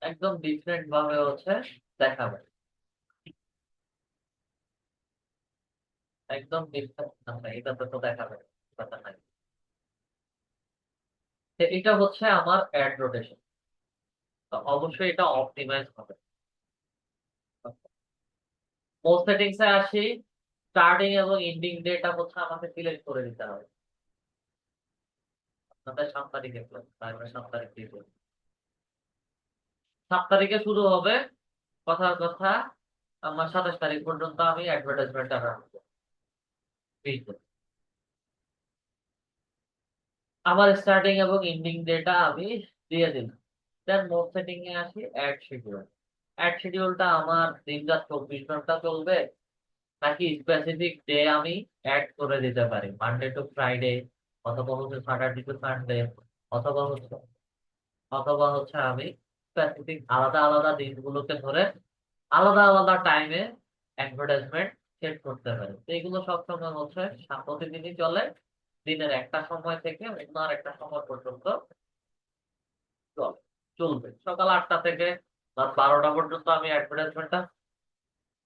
একদম ডিফারেন্ট ভাবে হচ্ছে দেখাবে, একদম ডিফারেন্ট। এটাতে তো দেখাবে, কথা নাই। তো এটা হচ্ছে আমার অ্যাড রোটেশন। তো অবশ্যই এটা অপটিমাইজ হবে। পোস্ট সেটিংস এ আসি। স্টার্টিং এবং এন্ডিং ডেটা হচ্ছে আমাকে সিলেক্ট করে দিতে হবে। আপনাদের 7 তারিখে ক্লাস, তাই আমরা 7 তারিখ দিয়ে দেব। 7 তারিখে শুরু হবে। কথার কথা আমার 27 তারিখ পর্যন্ত আমি অ্যাডভার্টাইজমেন্টটা রাখবো। এই তো। আমার স্টার্টিং এবং এন্ডিং ডেটা আমি দিয়ে দিলাম। দেন মোড সেটিং এ আসি। Add schedule. অ্যাড শিডিউলটা আমার দিনরাত 24 ঘন্টা চলবে, নাকি স্পেসিফিক ডে আমি অ্যাড করে দিতে পারি, মানডে টু ফ্রাইডে, অথবা হচ্ছে স্যাটারডে টু সানডে, অথবা হচ্ছে আমি স্পেসিফিক আলাদা আলাদা দিনগুলোকে ধরে আলাদা আলাদা টাইমে অ্যাডভার্টাইজমেন্ট সেট করতে পারি। তো এগুলো সবসময় হচ্ছে প্রতিদিনই চলে, দিনের একটা সময় থেকে অন্য আর একটা সময় পর্যন্ত চলে চলবে। সকাল 8টা থেকে রাত 12টা পর্যন্ত আমি অ্যাডভার্টাইজমেন্টটা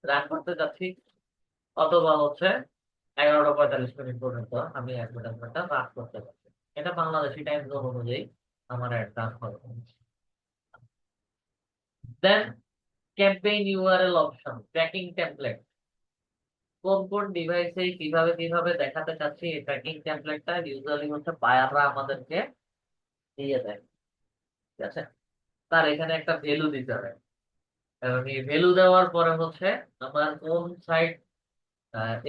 রান করতে যাচ্ছি, অথবা হচ্ছে 11টা 45 মিনিট পর্যন্ত আমি অ্যাডভার্টাইজমেন্টটা রান করতে পারছি। এটা বাংলাদেশি টাইম জোন অনুযায়ী আমার অ্যাড রান হবে। Then campaign URL option, tracking template, কোন কোন ডিভাইসে কিভাবে কিভাবে দেখাতে চাচ্ছি এই ট্র্যাকিং টেমপ্লেটটা ইউজুয়ালি হচ্ছে বায়াররা আমাদেরকে দিয়ে দেয়। ঠিক আছে, তার এখানে একটা ভ্যালু দিতে হবে, এবং এই ভ্যালু দেওয়ার পরে হচ্ছে আমার কোন সাইট,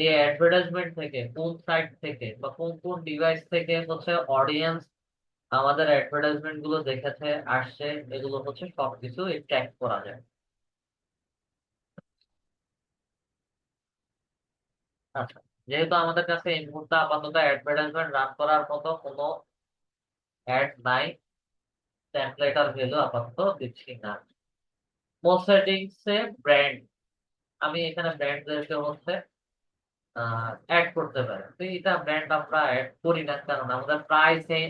এই অ্যাডভার্টাইজমেন্ট থেকে কোন সাইট থেকে বা কোন কোন ডিভাইস থেকে হচ্ছে অডিয়েন্স আমাদের অ্যাডভার্টাইজমেন্ট গুলো দেখেছে আসছে, এগুলো হচ্ছে সবকিছু ট্র্যাক করা যায়। আচ্ছা, যেহেতু আমাদের কাছে এই মুহূর্তে আপাতত অ্যাডভার্টাইজমেন্ট রান করার মতো কোনো অ্যাড নাই, টেমপ্লেট আর ভ্যালু আপাতত দিচ্ছি না। মোড সেটিংস এ ব্র্যান্ড, আমি এখানে ব্র্যান্ডদেরকে হচ্ছে অ্যাড করতে পারি। তো এটা ব্র্যান্ড আমরা অ্যাড করি না, কারণ আমাদের প্রায় সেম,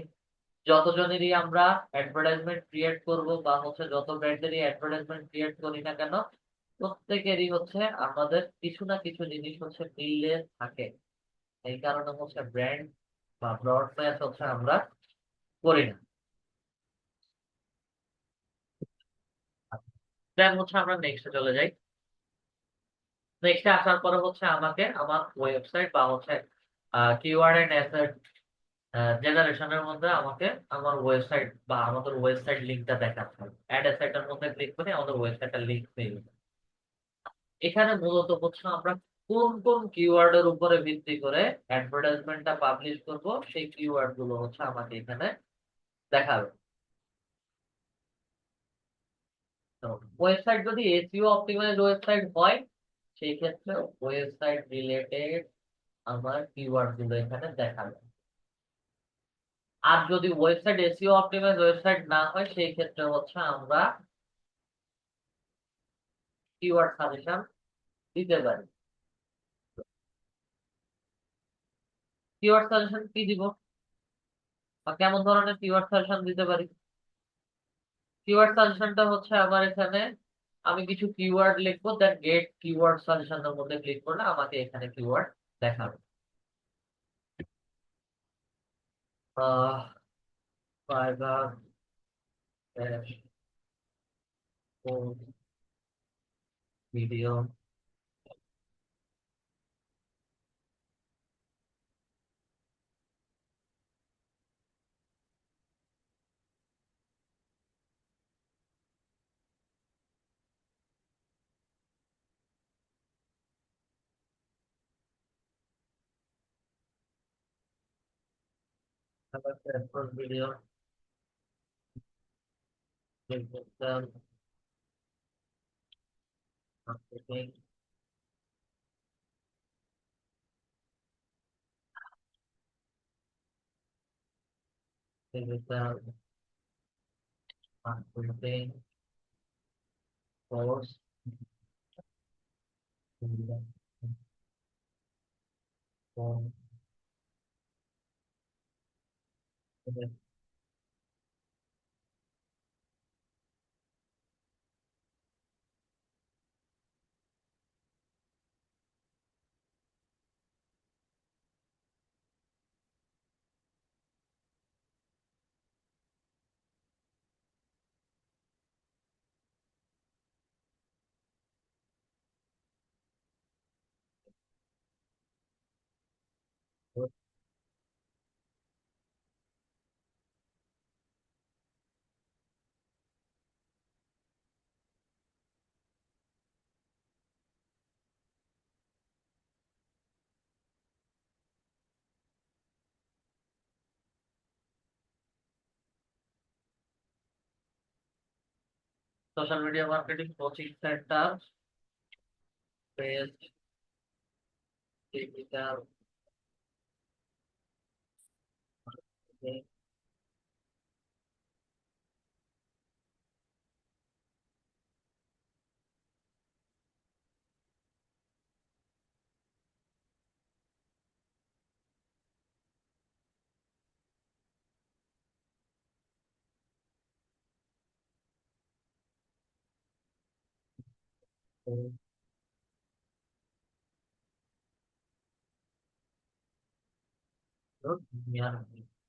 যতজনেরই আমরা অ্যাডভার্টাইজমেন্ট ক্রিয়েট করব বা হচ্ছে যত ব্র্যান্ডেরই অ্যাডভার্টাইজমেন্ট ক্রিয়েট করি না কেন, প্রত্যেকেরই হচ্ছে আমাদের কিছু না কিছু জিনিস হচ্ছে মিলে থাকে। এই কারণে হচ্ছে ব্র্যান্ড বা ব্রড ম্যাচ হচ্ছে আমরা করি না। দেন হচ্ছে আমরা নেক্সটে চলে যাই। নেক্সটে আসার পরে হচ্ছে আমাকে আমার ওয়েবসাইট বা হচ্ছে কিওয়ার্ড এন্ড অ্যাসেট জেনারেশনের মধ্যে আমাকে আমার ওয়েবসাইট বা আমাদের ওয়েবসাইট লিঙ্কটা দেখাতে হবে। অ্যাড অ্যাসেটের মধ্যে ক্লিক করে আমাদের ওয়েবসাইটের লিঙ্ক পেয়ে যাবে। এখানে মূলত হচ্ছে আমরা কোন কোন কিওয়ার্ডের উপরে ভিত্তি করে অ্যাডভার্টাইজমেন্টটা পাবলিশ করব, সেই কিওয়ার্ড গুলো হচ্ছে আমাকে এখানে দেখাবে। তো ওয়েবসাইট যদি এসইও অপটিমাইজড ওয়েবসাইট হয়, সেই ক্ষেত্রে ওয়েবসাইট রিলেটেড আমার কিওয়ার্ড গুলো এখানে দেখাবে। আর যদি ওয়েবসাইট এসইও অপটিমাইজড ওয়েবসাইট না হয়, সেই ক্ষেত্রে হচ্ছে আমরা কিওয়ার্ড সাজেশন দিতে পারি। কিওয়ার্ড সাজেশন কি দিব বা কেমন ধরনের কিওয়ার্ড সাজেশন দিতে পারি? কিওয়ার্ড সাজেশনটা হচ্ছে আমার এখানে আমি কিছু কিওয়ার্ড লিখবো, দেন গেট কিওয়ার্ড সাজেশনের মধ্যে ক্লিক করলে আমাকে এখানে কিওয়ার্ড দেখাবে। Ah Fiverr video, video, digital marketing, digital marketing course, social media marketing coaching centre, page, digital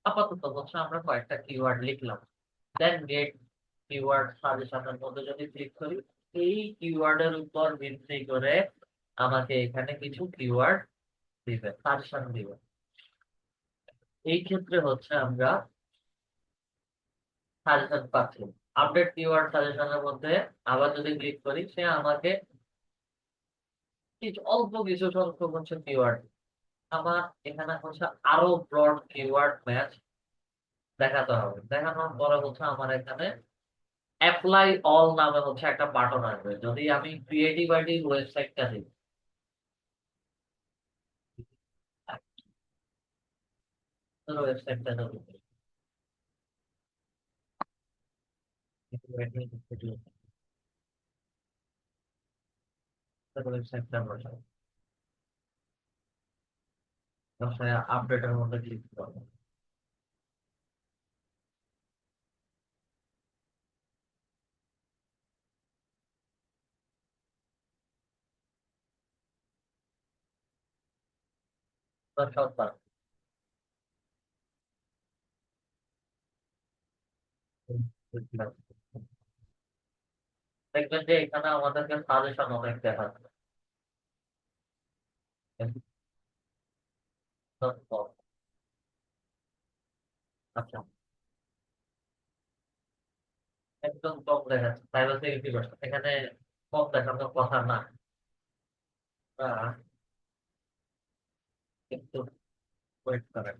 আপাতত হচ্ছে আমরা কয়েকটা কিওয়ার্ড লিখলাম, দেন গেট কিওয়ার্ড সাজেশনের মধ্যে যদি ক্লিক করি, এই কিওয়ার্ডের উপর ভিত্তি করে আমাকে এখানে কিছু কিওয়ার্ড দিবে, সাজেশন দিবে। এই ক্ষেত্রে হচ্ছে আমরা সাজেশন পাচ্ছি। আপডেট কিওয়ার্ড সাজেশনের মধ্যে আবার যদি ক্লিক করি, সে আমাকে কিছু অল্প কিছু সংখ্যক হচ্ছে কিওয়ার্ড। আমার এখানে হচ্ছে আরো ব্রড কিওয়ার্ড ম্যাচ দেখাতে হবে। দেখানোর পরে হচ্ছে আমার এখানে অ্যাপ্লাই অল নামে হচ্ছে একটা বাটন আসবে। যদি আমি ক্রিয়েটিভ আইডি ওয়েবসাইটটা দিই, ওয়েবসাইটটা যদি ওয়েবসাইটটা বসাই, আপডেটের মধ্যে ক্লিক করবো। সব দেখবেন যে এখানে আমাদেরকে সাজেশন অনেক দেখাচ্ছে। আচ্ছা, একদম কম দেখাচ্ছে সাইবার সিকিউরিটি ভার্সন, এখানে কম দেখানোর কথা না। আহ, কিন্তু ওয়েট করেন।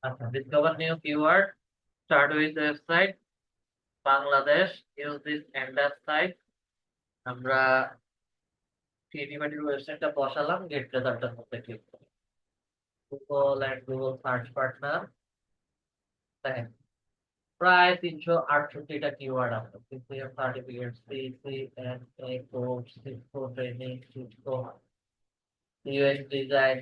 আচ্ছা, discover new keyword, start with website, Bangladesh, use this entire site. আমরা ক্রিয়েটিভিটির ওয়েবসাইটটা বসালাম, গেট রেজাল্টের মধ্যে ক্লিক করি। Google and Google search partner, দেখেন প্রায় 368টা কিওয়ার্ড আছে। CCM certificate, CCNA course, Cisco training, Cisco UX design,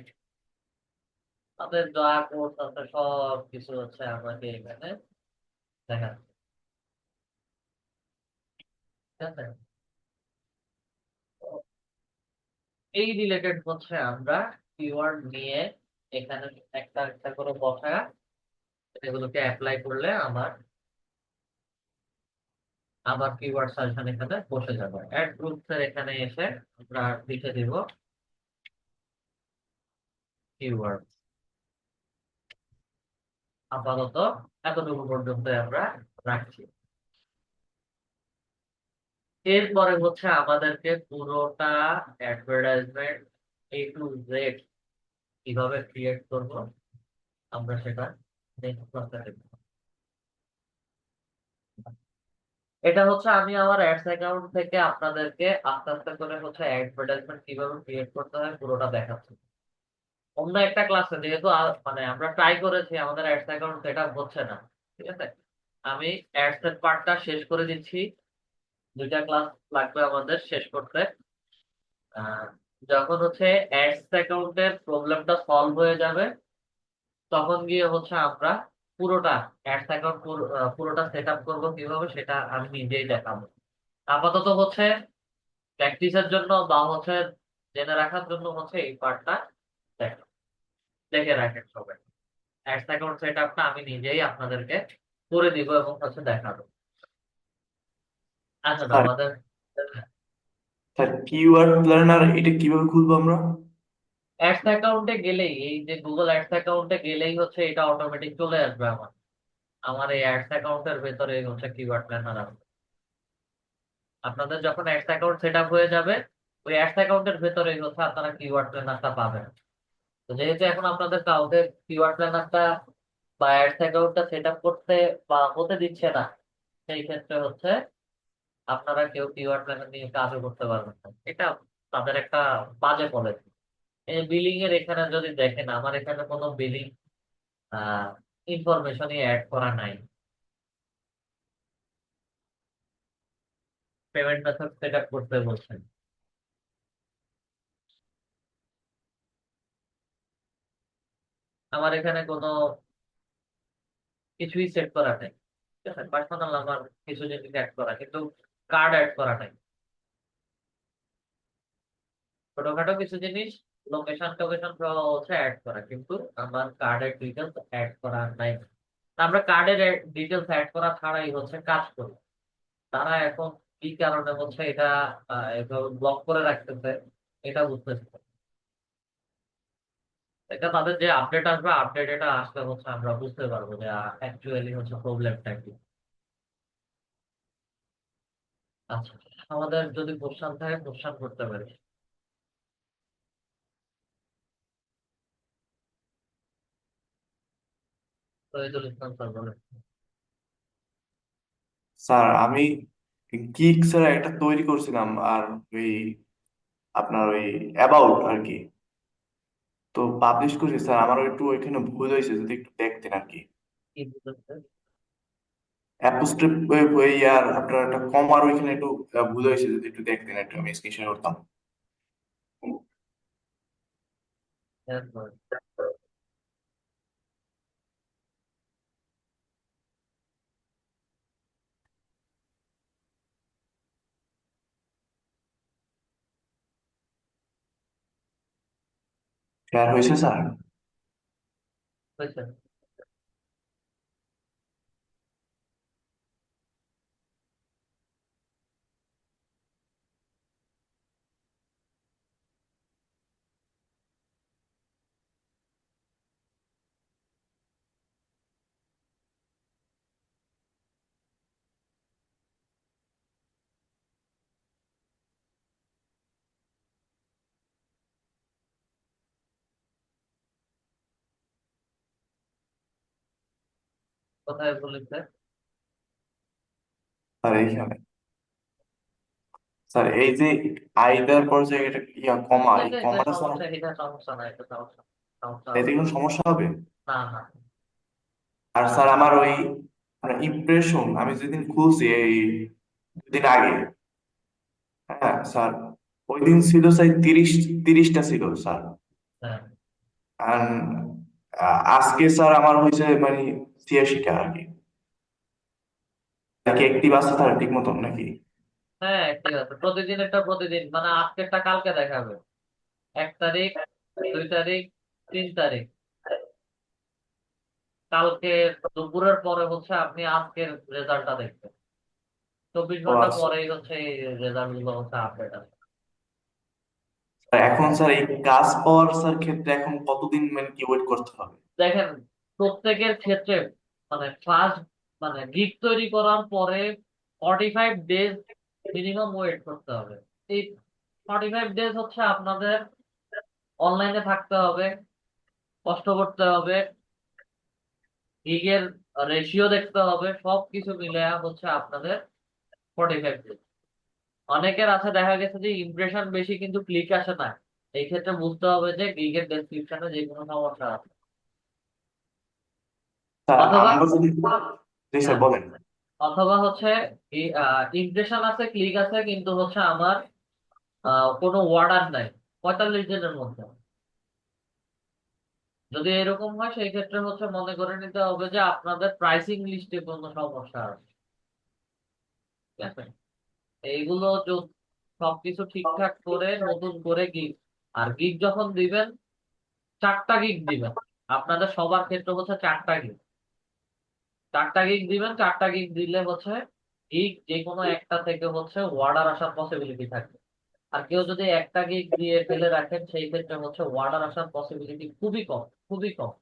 তাদের যা কোর্স আছে সব কিছু হচ্ছে আমাকে এখানে দেখাচ্ছে। ঠিক আছে, তো এই রিলেটেড হচ্ছে আমরা কিওয়ার্ড নিয়ে এখানে একটা একটা করে বসায় এগুলোকে অ্যাপ্লাই করলে আমার আবার কিওয়ার্ড সাজেশন এখানে বসে যাবে। অ্যাড গ্রুপস এর এখানে এসে আমরা লিখে দিব কিওয়ার্ড। আপাতত এতটুকু পর্যন্ত আমরা রাখছি। এরপরে হচ্ছে আমাদেরকে পুরোটা অ্যাডভার্টাইজমেন্ট এ টু জেড কিভাবে ক্রিয়েট করব আমরা সেটা নেক্সট ক্লাসে দেখব। এটা হচ্ছে আমি আমার অ্যাডস অ্যাকাউন্ট থেকে আপনাদেরকে আস্তে আস্তে করে হচ্ছে অ্যাডভার্টাইজমেন্ট কিভাবে ক্রিয়েট করতে হয় পুরোটা দেখাচ্ছি। অন্য একটা ক্লাসে যেহেতু মানে আমরা ট্রাই করেছি, আমাদের অ্যাডস অ্যাকাউন্ট সেট আপ হচ্ছে না। ঠিক আছে, আমি অ্যাডস এর পার্টটা শেষ করে দিচ্ছি। 2টা ক্লাস লাগবে আমাদের শেষ করতে। আহ, যখন হচ্ছে অ্যাডস অ্যাকাউন্টের প্রবলেমটা সলভ হয়ে যাবে, তখন গিয়ে হচ্ছে আমরা পুরোটা অ্যাডস অ্যাকাউন্ট পুরোটা সেট আপ করবো কিভাবে সেটা আমি নিজেই দেখাবো। আপাতত হচ্ছে প্র্যাকটিসের জন্য বা হচ্ছে জেনে রাখার জন্য হচ্ছে এই পার্টটা দেখা, দেখে রাখেন সবাই। অ্যাডস অ্যাকাউন্ট সেট আপটা আমি নিজেই আপনাদেরকে করে দিব এবং হচ্ছে দেখাবো। আচ্ছা, স্যার আমাদের স্যার কিওয়ার্ড প্ল্যানার এটা কিভাবে খুলবো আমরা? অ্যাডস অ্যাকাউন্টে গেলেই, এই যে গুগল অ্যাডস অ্যাকাউন্টে গেলেই হচ্ছে এটা অটোমেটিক চলে আসবে। আমার আমার এই অ্যাডস অ্যাকাউন্টের ভেতরে হচ্ছে কিওয়ার্ড প্ল্যানার আছে। আপনাদের যখন অ্যাডস অ্যাকাউন্ট সেট আপ হয়ে যাবে, ওই অ্যাডস অ্যাকাউন্টের ভেতরেই হচ্ছে আপনারা কিওয়ার্ড প্ল্যানারটা পাবেন। তো যেহেতু এখন আপনাদের কাউকে কিওয়ার্ড প্ল্যানারটা বা অ্যাডস অ্যাকাউন্টটা সেট আপ করতে বা হতে দিচ্ছে না, সেই ক্ষেত্রে হচ্ছে আপনারা কেউ কিওয়ার্ড প্ল্যানার নিয়ে কাজও করতে পারবেন না। এটা তাদের একটা বাজে পলিসি। এই বিলিং এর এখানে যদি দেখেন, আমার এখানে কোনো বিলিং ইনফরমেশনই অ্যাড করা নাই। পেমেন্ট মেথড সেট আপ করতে বলছেন, আমার এখানে কোনো কিছুই সেট করা নেই। ঠিক আছে, পার্সোনাল আমার কিছু জিনিস অ্যাড করা, কিন্তু কার্ড অ্যাড করা নাই। ছোটখাটো কিছু জিনিস লোকেশন টোকেশন সহ হচ্ছে অ্যাড করা, কিন্তু আমার কার্ডের ডিটেলস অ্যাড করা নাই। তা আমরা কার্ডের ডিটেলস অ্যাড করা ছাড়াই হচ্ছে কাজ করি। তারা এখন কি কারণে হচ্ছে এটা এভাবে ব্লক করে রাখতেছে, এটা বুঝতেছে না। এটা তাদের যে আপডেট আসবে, আপডেট এটা আসলে হচ্ছে আমরা বুঝতে পারবো যে অ্যাকচুয়ালি হচ্ছে প্রবলেমটা কি। আচ্ছা, আমাদের যদি কোশ্চেন থাকে কোশ্চেন করতে পারি। শহীদুল ইসলাম স্যার বলেন। স্যার আমি গিগ স্যার একটা তৈরি করছিলাম, আর ওই আপনার ওই অ্যাবাউট আর কি, তো পাবলিশ করছি স্যার। আমার একটু ওইখানে ভুল হয়েছে, যদি একটু দেখতেন আর কি। কি বুঝেছে? অ্যাপোস্ট্রোফ ওই আর আপনার একটা কমার ওইখানে একটু ভুল হয়েছে, যদি একটু দেখতেন, একটু আমি স্ক্রিনশট করতাম। হ্যাঁ, বলেন। শেয়ার হয়েছে স্যার? হয়েছে। কোথায় বলেছে? স্যার এইখানে, স্যার এই যে আইদার পর যে এটা ইয়া কমা, এই এটা কমাটা স্যার সমস্যা, এটা সমস্যা না, এটা সমস্যা, সমস্যা এতে হবে না। কোনো সমস্যা হবে? না, না। আর স্যার আমার ওই ইমপ্রেশন আমি যেদিন খুলছি এই দুদিন আগে, হ্যাঁ স্যার, ওই দিন ছিল স্যার 30টা ছিল স্যার। হ্যাঁ, আর আজকে স্যার আমার হয়েছে মানে 86টা আর কি। নাকি অ্যাক্টিভ আছে স্যার ঠিক মতন নাকি? হ্যাঁ, ঠিক আছে। প্রতিদিন এটা প্রতিদিন মানে আজকেরটা কালকে দেখাবে। 1 তারিখ, 2 তারিখ, 3 তারিখ, কালকে দুপুরের পরে হচ্ছে আপনি আজকের রেজাল্টটা দেখবেন। 24 ঘন্টা আচ্ছা পরেই হচ্ছে এই রেজাল্ট গুলো হচ্ছে আপডেট আসবে। স্যার, এখন স্যার এই কাজ পাওয়ার স্যার ক্ষেত্রে এখন কতদিন মানে কি ওয়েট করতে হবে? দেখেন, প্রত্যেকের ক্ষেত্রে মানে ফার্স্ট মানে গিগ তৈরি করার পরে 45 ডেজ মিনিমাম ওয়েট করতে হবে। এই 45 ডেজ হচ্ছে আপনাদের অনলাইনে থাকতে হবে, কষ্ট করতে হবে, গিগের রেশিও দেখতে হবে, সবকিছু মিলে হচ্ছে আপনাদের 45 ডেজ। অনেকের আছে দেখা গেছে যে ইমপ্রেশন বেশি কিন্তু ক্লিক আসে না, এই ক্ষেত্রে বুঝতে হবে যে গিগের ডেসক্রিপশনে যে কোনো সমস্যা আছে। স্যার অথবা আমরা যদি, জি স্যার হ্যাঁ, বলেন। অথবা হচ্ছে ইমপ্রেশন আছে, ক্লিক আছে, কিন্তু হচ্ছে আমার কোনো অর্ডার নাই 45 দিনের মধ্যে। যদি এরকম হয় সেই ক্ষেত্রে হচ্ছে মনে করে নিতে হবে যে আপনাদের প্রাইসিং লিস্টে কোনো সমস্যা আছে। ঠিক আছে, এইগুলো সবকিছু ঠিকঠাক করে নতুন করে গিগ, আর গিগ যখন দিবেন 4টা গিগ দিবেন। আপনাদের সবার ক্ষেত্রে হচ্ছে 4টা গিগ, 4টা গিগ দিবেন। 4টা গিগ দিলে হচ্ছে গিগ যে কোনো একটা থেকে হচ্ছে অর্ডার আসার পসিবিলিটি থাকবে। আর কেউ যদি একটা গিগ দিয়ে ফেলে রাখেন সেই ক্ষেত্রে হচ্ছে অর্ডার আসার পসিবিলিটি খুবই কম, খুবই কম।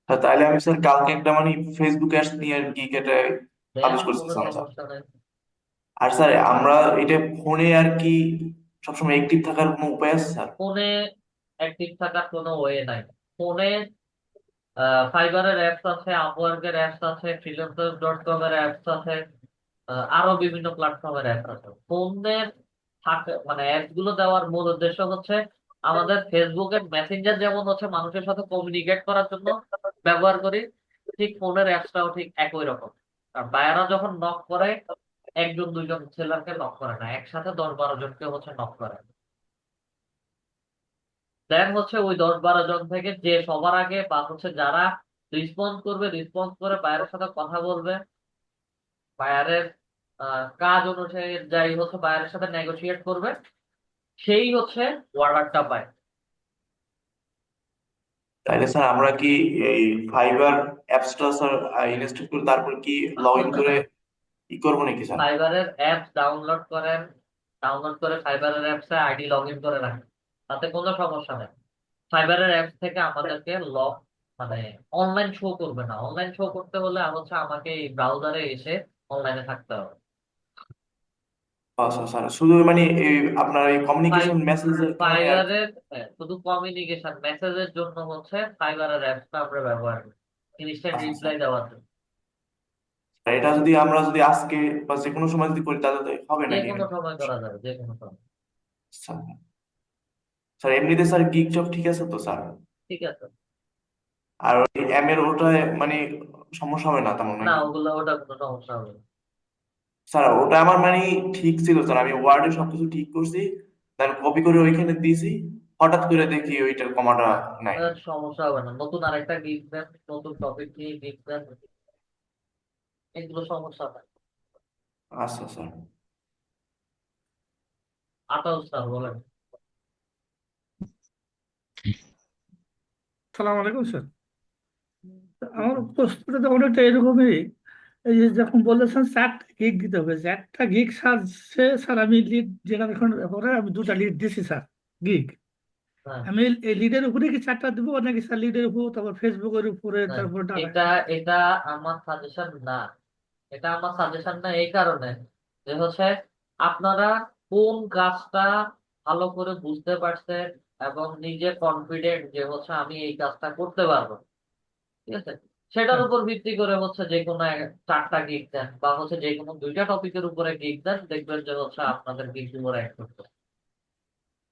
তাহলে আমি স্যার কালকে একটা মানে ফেসবুক অ্যাডস নিয়ে আর কি এটা দেন পাবলিশ কোনো করতেছিলাম স্যার। সমস্যা নেই। আর স্যার আমরা এটা ফোনে আর কি সবসময় অ্যাক্টিভ থাকার কোনো উপায় আছে স্যার? ফোনে অ্যাক্টিভ থাকার কোনো ওয়ে নাই। ফোনে ফাইবারের অ্যাপস আছে, আপওয়ার্কের অ্যাপস আছে, freelancer.com এর অ্যাপস আছে, আরো বিভিন্ন প্ল্যাটফর্মের অ্যাপস আছে। ফোনের থাকে মানে অ্যাপস গুলো দেওয়ার মূল উদ্দেশ্য হচ্ছে আমাদের ফেসবুকের মেসেঞ্জার যেমন হচ্ছে মানুষের সাথে কমিউনিকেট করার জন্য ব্যবহার করি, ঠিক ফোনের অ্যাপসটাও ঠিক একই রকম। আর বায়াররা যখন নক করে একজন দুইজন সেলারকে নক করে না, একসাথে 10-12 জনকে হচ্ছে নক করে। দেন হচ্ছে ওই 10-12 জন থেকে যে সবার আগে বা হচ্ছে যারা রেসপন্স করে বায়ারের সাথে কথা বলবে, বায়ারের কাজ অনুযায়ী যাই হচ্ছে বায়ারের সাথে নেগোশিয়েট করবে, সেই হচ্ছে অর্ডারটা পায়। তাইলে স্যার আমরা কি এই ফাইবার অ্যাপসটা স্যার ইনস্টল করে তারপর কি লগ ইন করে কি করবো নাকি স্যার? ফাইবারের অ্যাপস ডাউনলোড করে ফাইবারের অ্যাপসে আইডি লগ ইন করে রাখেন, তাতে কোনো সমস্যা নেই। ফাইবারের অ্যাপস থেকে আমাদেরকে মানে অনলাইন শো করবে না। অনলাইন শো করতে হলে হচ্ছে আমাকে এই ব্রাউজারে এসে অনলাইনে থাকতে হবে। আচ্ছা স্যার, শুধু মানে এই আপনার এই কমিউনিকেশন মেসেজের কারণে আর কি। ফাইবারের শুধু কমিউনিকেশন মেসেজের জন্য হচ্ছে ফাইবারের অ্যাপসটা আমরা ব্যবহার করি, ইনস্ট্যান্ট আচ্ছা স্যার, রিপ্লাই দেওয়ার জন্য। এটা যদি আমরা আজকে বা যে কোনো সময় যদি করি তাহলে তো হবে যে নাকি কোনো এখানে? সময় করা যাবে, যে কোনো সময়। স্যার, স্যার এমনিতে স্যার গিগ জব ঠিক আছে তো স্যার? ঠিক আছে। আর ওই এম এর ওটা মানে সমস্যা হবে না তেমন না, নাকি? ওটা কোনো সমস্যা হবে না। স্যার ওটা আমার মানে ঠিক ছিল স্যার, আমি ওয়ার্ডে সবকিছু ঠিক করছি, দেন কপি করে ওইখানে দিয়েছি, হঠাৎ করে দেখি ওইটার কমাটা নাই। সমস্যা হবে না, নতুন আরেকটা গিগ দেন, নতুন টপিক নিয়ে গিগ দেন, এগুলো সমস্যা নাই। আচ্ছা স্যার। আতাউল স্যার বলেন। সালাম আলাইকুম স্যার। আমার প্রশ্নটা তো অনেকটা এরকমই। এই যে যখন বলেছেন 4টা গিগ দিতে হবে, 4টা গিগ স্যার আমি লিড জেনারেশন ব্যাপারে আমি 2টা লিড দিছি স্যার গিগ। হ্যাঁ, আমি এই লিডের উপরে কি 4টা দিব নাকি স্যার? লিডের উপর, তারপর ফেসবুকের উপরে, হ্যাঁ, তারপর ডাটা। এটা এটা আমার সাজেশন না। এটা আমার সাজেশন না এই কারণে যে হচ্ছে আপনারা কোন কাজটা ভালো করে বুঝতে পারছেন এবং নিজে কনফিডেন্ট যে হচ্ছে আমি এই কাজটা করতে পারবো, ঠিক আছে, সেটার হ্যাঁ, উপর ভিত্তি করে হচ্ছে যে কোনো 4টা গিগ দেন বা হচ্ছে যে কোনো 2টা টপিকের উপরে গিগ দেন, দেখবেন যে হচ্ছে আপনাদের গিগ গুলো এক করতে।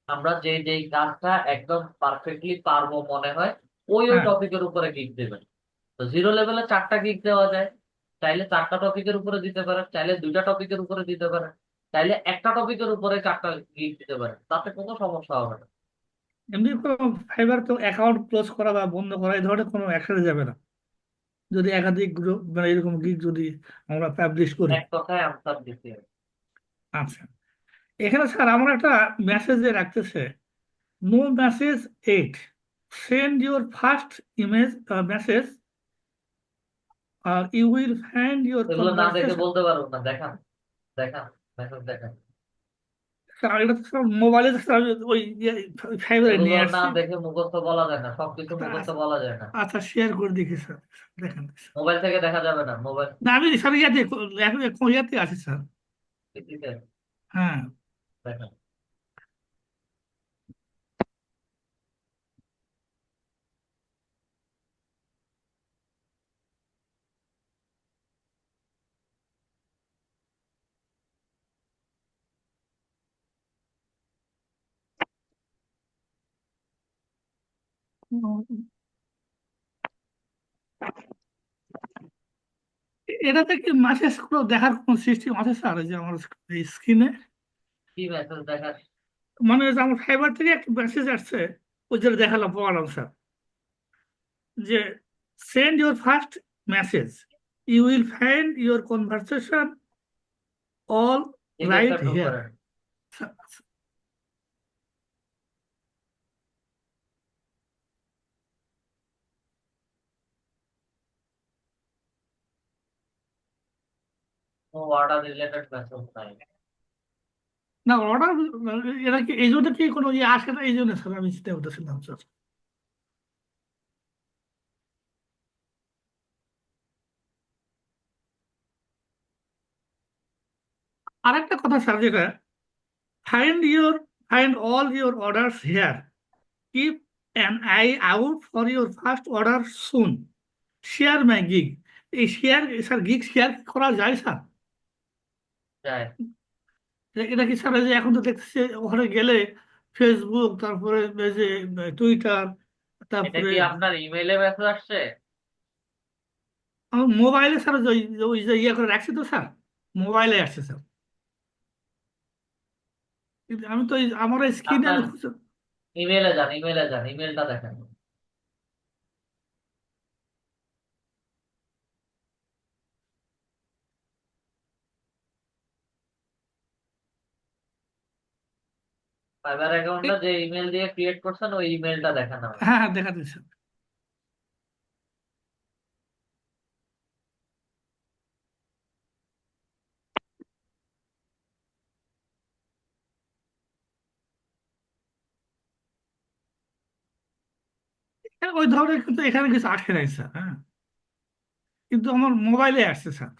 আমরা যেই কাজটা একদম পারফেক্টলি পারবো মনে হয় ওই হ্যাঁ। টপিকের উপরে গিগ দেবেন। তো জিরো লেভেলে 4টা গিগ দেওয়া যায়, চাইলে 4টা টপিকের উপরে দিতে পারেন, চাইলে 2টা টপিকের উপরে দিতে পারেন, চাইলে একটা টপিকের উপরে 4টা গিগ দিতে পারেন, তাতে কোনো সমস্যা হবে না। এমনি কোনো ফাইবার তো অ্যাকাউন্ট ক্লোজ করা বা বন্ধ করা এই ধরনের কোনো অ্যাকশনে যাবে না যদি একাধিক গ্রুপ মানে এরকম গিগ যদি আমরা পাবলিশ করি? এক কথায় আনসার দিতে হবে। আচ্ছা, এখানে স্যার আমরা একটা মেসেজে রাখতেছে no message 8, send your first image message, you will find your এগুলো না দেখে conversation. বলতে পারবো না, দেখান, দেখান, মেসেজ দেখান। স্যার এটা তো স্যার মোবাইলে তো স্যার ওই ফাইবারে এগুলো নিয়ে না আসছি। দেখে মুখস্থ বলা যায় না, সবকিছু আচ্ছা, মুখস্থ বলা যায় না। আচ্ছা শেয়ার করে দেখি স্যার, দেখেন। মোবাইল থেকে দেখা যাবে না, মোবাইল না আমি স্যার ইয়াতে আছি স্যার। পিসিতে হ্যাঁ, দেখান। এটাতে কি মেসেজ গুলো দেখার কোনো সিস্টেম আছে স্যার? এই যে আমার স্ক্রিনে কি মেসেজ দেখান? মানে ওই যে আমার ফাইবার থেকে একটা মেসেজ আসছে, ওই যে দেখালাম পড়ালাম স্যার যে send your first message, you will find your conversation all ঠিক একটা রাইট ঢোক হিয়ার। করেন। নো অর্ডার রিলেটেড মেসেজ নাই। না অর্ডার, এটা কি এই জন্য কি কোনো ইয়ে আসে না? এই জন্য স্যার আমি চিন্তা করতেছিলাম স্যার। আরেকটা কথা স্যার, যেটা find all your orders here, keep an eye out for your first order soon. Share my gig. এই শেয়ার স্যার গিগ শেয়ার করা যায় স্যার? যায়। এটা কি স্যার এই যে এখন তো দেখতেছি ওখানে গেলে ফেসবুক, তারপরে এই যে টুইটার, এটা তারপরে কি আপনার ইমেইলে মেসেজ আসছে? আমার মোবাইলে স্যার ওই যে ইয়ে করে রাখছি তো স্যার, মোবাইলে আসছে স্যার। কিন্তু আমি তো আমার স্ক্রিনে আপনার আমি খুঁজে ইমেইলে যান, ইমেইলে যান, ইমেইলটা দেখেন। ফাইবার অ্যাকাউন্টটা যে ইমেল দিয়ে ক্রিয়েট করছেন ওই ইমেলটা দেখেন আমার। হ্যাঁ হ্যাঁ দেখা দিচ্ছে। ওই ধরনের কিন্তু এখানে কিছু আসে নাই স্যার, হ্যাঁ, কিন্তু আমার মোবাইলে আসছে sir.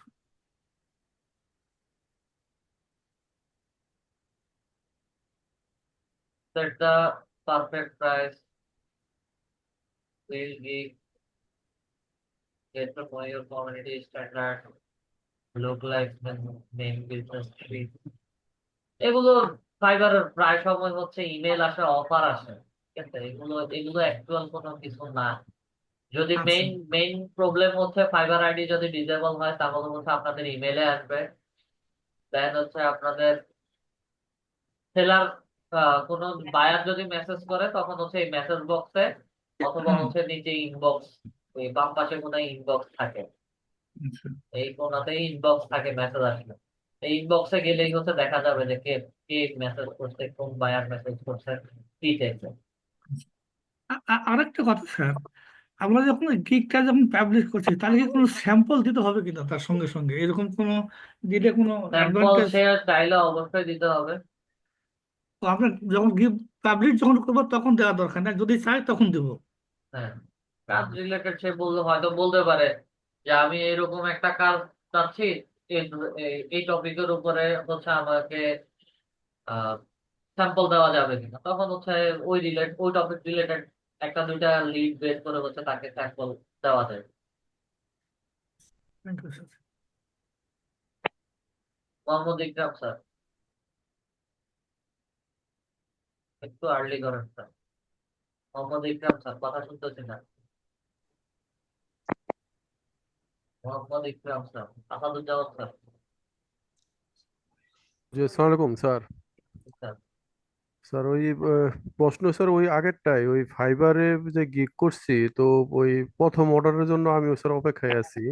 Set the perfect price, will give, get to know your community standard, localized name business fee। এগুলো ফাইবারের প্রায় সময় হচ্ছে ইমেল আসে, অফার আসে, ঠিক আছে? এগুলো এগুলো অ্যাকচুয়াল কোনো কিছু না। যদি আচ্ছা মেইন প্রবলেম হচ্ছে ফাইবার আইডি যদি ডিসেবল হয় তাহলে হচ্ছে আপনাদের ইমেলে আসবে, দেন হচ্ছে আপনাদের সেলার কোনো বায়ার যদি মেসেজ করে তখন হচ্ছে এই মেসেজ বক্সে অথবা হুম, হচ্ছে নিচে ইনবক্স, ওই বাম পাশে কোনায় ইনবক্স থাকে, আচ্ছা। এই কোনাতেই ইনবক্স থাকে মেসেজ আসলে। এই ইনবক্সে গেলেই হচ্ছে দেখা যাবে যে কে কে মেসেজ করছে, কোন বায়ার মেসেজ করছে, কি চাইছে। আরেকটা কথা স্যার, আমরা যখন গিগটা যখন পাবলিশ করছি তাহলে কি কোনো স্যাম্পল দিতে হবে কিনা তার সঙ্গে সঙ্গে, এরকম কোনো দিলে কোনো স্যাম্পল অ্যাডভান্টেজ? সে চাইলে অবশ্যই দিতে হবে। তো আমরা যখন গিগ পাবলিশ যখন করবো তখন দেওয়া দরকার না, যদি চাই তখন দেবো। হ্যাঁ, কাজ রিলেটেড সে বলতে হয়তো বলতে পারে যে আমি এরকম একটা কাজ চাচ্ছি, এই টপিকের উপরে হচ্ছে আমাকে স্যাম্পল দেওয়া যাবে কিনা, তখন হচ্ছে ওই টপিক রিলেটেড একটা দুইটা লিড বের করে হচ্ছে তাকে স্যাম্পল দেওয়া যায়। Thank you sir. Mohammad Ikram sir, একটু আর্লি করেন স্যার। মোহাম্মদ ইকরাম স্যার, কথা শুনতেছি না। Mohammad Ikram sir, Asaduzzaman sir. জি আসসালামু আলাইকুম স্যার। স্যার, স্যার ওই প্রশ্ন স্যার ওই আগেরটাই ওই ফাইবারে যে গিগ করছি তো ওই প্রথম অর্ডারের জন্য আমি স্যার অপেক্ষায় আছি।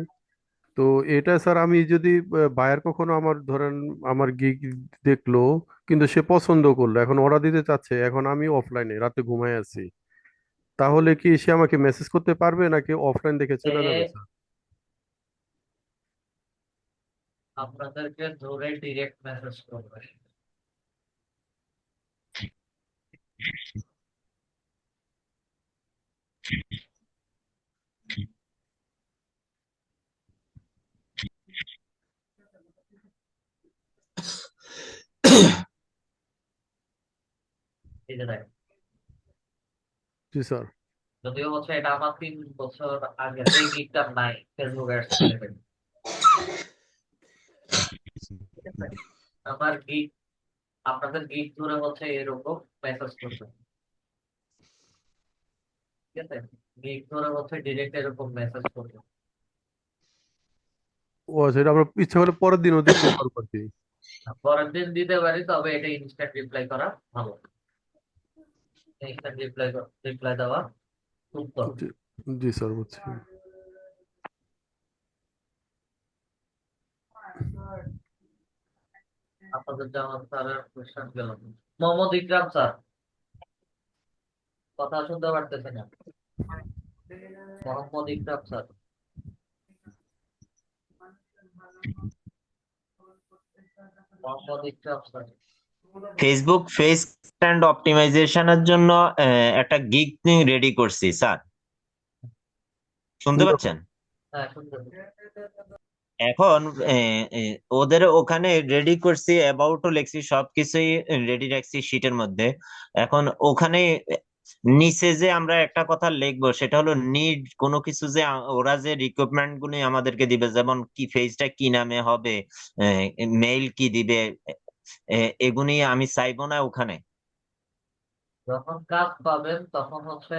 তো এটা স্যার আমি যদি বায়ার কখনো আমার ধরেন আমার গিগ দেখলো কিন্তু সে পছন্দ করলো এখন অর্ডার দিতে চাচ্ছে এখন আমি অফলাইনে রাতে ঘুমায় আছি তাহলে কি সে আমাকে মেসেজ করতে পারবে নাকি অফলাইন দেখে চলে যাবে সে স্যার? আপনাদেরকে ধরে ডিরেক্ট মেসেজ করবে। এই যে দেখেন, জি স্যার। যদিও হচ্ছে এটা আমার 3 বছর আগে, এই গিকটা নাই ফেসবুক অ্যাডস রিলেটেড, ঠিক আছে? আমার গিক, আপনাদের গিক ধরে হচ্ছে এরকম মেসেজ করবে, ঠিক আছে? গিক ধরে হচ্ছে ডিরেক্ট এরকম মেসেজ করবে। ও সেটা আমরা ইচ্ছা করলে পরের দিনও দিতে পারবো আর কি। পরের দিন দিতে পারি, তবে এটা ইনস্ট্যান্ট রিপ্লাই করা ভালো। ইনস্ট্যান্ট রিপ্লাই দেওয়া উত্তম। জি জি স্যার বুঝছি। আপনাদের যেমন স্যারের কোশ্চেন গেল। মোহাম্মদ ইকরাম স্যার, কথা শুনতে পারতেছি না। Mohammad Ikram sir, Mohammad Ikram sir. Facebook face stand অপটিমাইজেশনের জন্য একটা গিগ রেডি করছি স্যার, শুনতে পাচ্ছেন? হ্যাঁ, শুনতে এখন ওদের ওখানে রেডি করছি, অ্যাবাউটও লিখছি, সবকিছুই রেডি রাখছি শিটের মধ্যে। এখন ওখানে নিচে যে আমরা একটা কথা লিখবো সেটা হলো নিড, কোনো কিছু যে ওরা যে রিকোয়ারমেন্ট গুলো আমাদেরকে দিবে, যেমন কি ফেজটা কি নামে হবে, মেইল কি দিবে, এগুলি আমি চাইবো না ওখানে। যখন কাজ পাবেন তখন হচ্ছে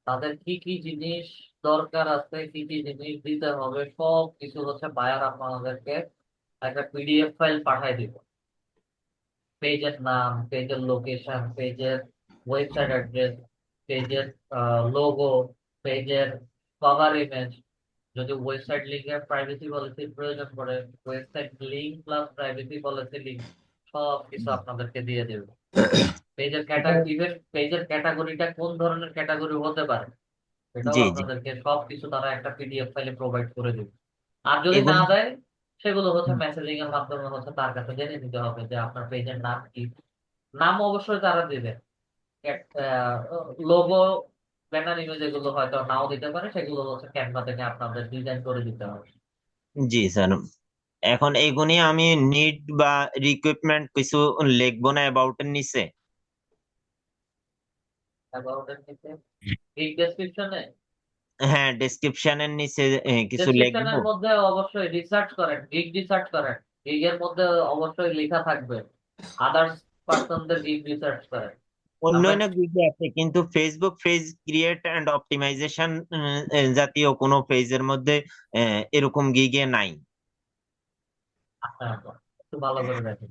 তাদের কি কি জিনিস দরকার আছে, কি কি জিনিস দিতে হবে, সব কিছু হচ্ছে বায়ার আপনাদেরকে একটা পিডিএফ ফাইল পাঠায় দিব। পেজের নাম, পেজের লোকেশন, পেজের ওয়েবসাইট অ্যাড্রেস, পেজের লোগো, পেজের কভার ইমেজ, যদি ওয়েবসাইট লিঙ্কের প্রাইভেসি পলিসির প্রয়োজন পড়ে, website link plus privacy policy link সব কিছু আপনাদেরকে দিয়ে দেবে। পেজের ক্যাটাগরি, ইভেন পেজের ক্যাটাগরিটা কোন ধরনের ক্যাটাগরি হতে পারে সেটাও জি জি। আপনাদেরকে সবকিছু তারা একটা পিডিএফ ফাইলে প্রোভাইড করে দেবে। আর যদি না এগুলো দেয় সেগুলো হচ্ছে মেসেজিং এর মাধ্যমে হচ্ছে তার কাছে জেনে নিতে হবে যে আপনার পেজের নাম কি। নাম অবশ্যই তারা দেবে। লোগো, ব্যানার ইমেজ এগুলো হয়তো নাও দিতে পারে, সেগুলো হচ্ছে ক্যানভা থেকে আপনাদের ডিজাইন করে দিতে হবে। জি স্যার, এখন এগুলি আমি নিড বা রিক্রুটমেন্ট কিছু লিখবো না অ্যাবাউট এর নিচে? অ্যাবাউট এর নিচে এই ডেসক্রিপশনে, হ্যাঁ, ডেসক্রিপশনের নিচে কিছু লিখবো। ডেসক্রিপশনের মধ্যে অবশ্যই রিসার্চ করেন, গিগ রিসার্চ করেন। গিগের মধ্যে অবশ্যই লেখা থাকবে আদার্স পার্সনদের গিগ রিসার্চ করেন। আমরা অন্যান্য দিকে আছে, কিন্তু Facebook page create and optimisation জাতীয় কোনো পেজের মধ্যে এরকম গিগে নাই। একটু ভালো করে দেখেন।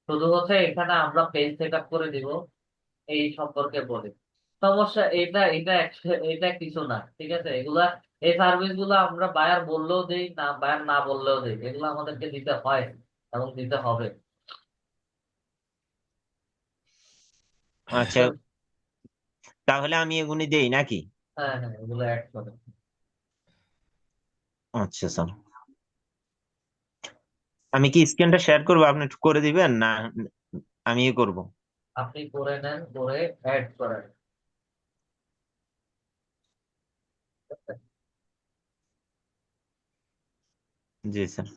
শুধু হচ্ছে এখানে আমরা পেজ সেট আপ করে দিব এই সম্পর্কে বলি। সমস্যা এটা এটা এটা কিছু না, ঠিক আছে। এগুলা, এই সার্ভিস গুলো আমরা বায়ার বললেও দেই না, বায়ার না বললেও দেই, এগুলো আমাদেরকে দিতে হয় এবং দিতে হবে। আচ্ছা, তাহলে আমি এগুলি দেই নাকি? হ্যাঁ হ্যাঁ, এগুলো অ্যাড করে আচ্ছা স্যার, আমি কি স্ক্রিনটা শেয়ার করবো, আপনি একটু করে দিবেন না আমি করব? আপনি করে নেন, করে অ্যাড করেন। জি স্যার।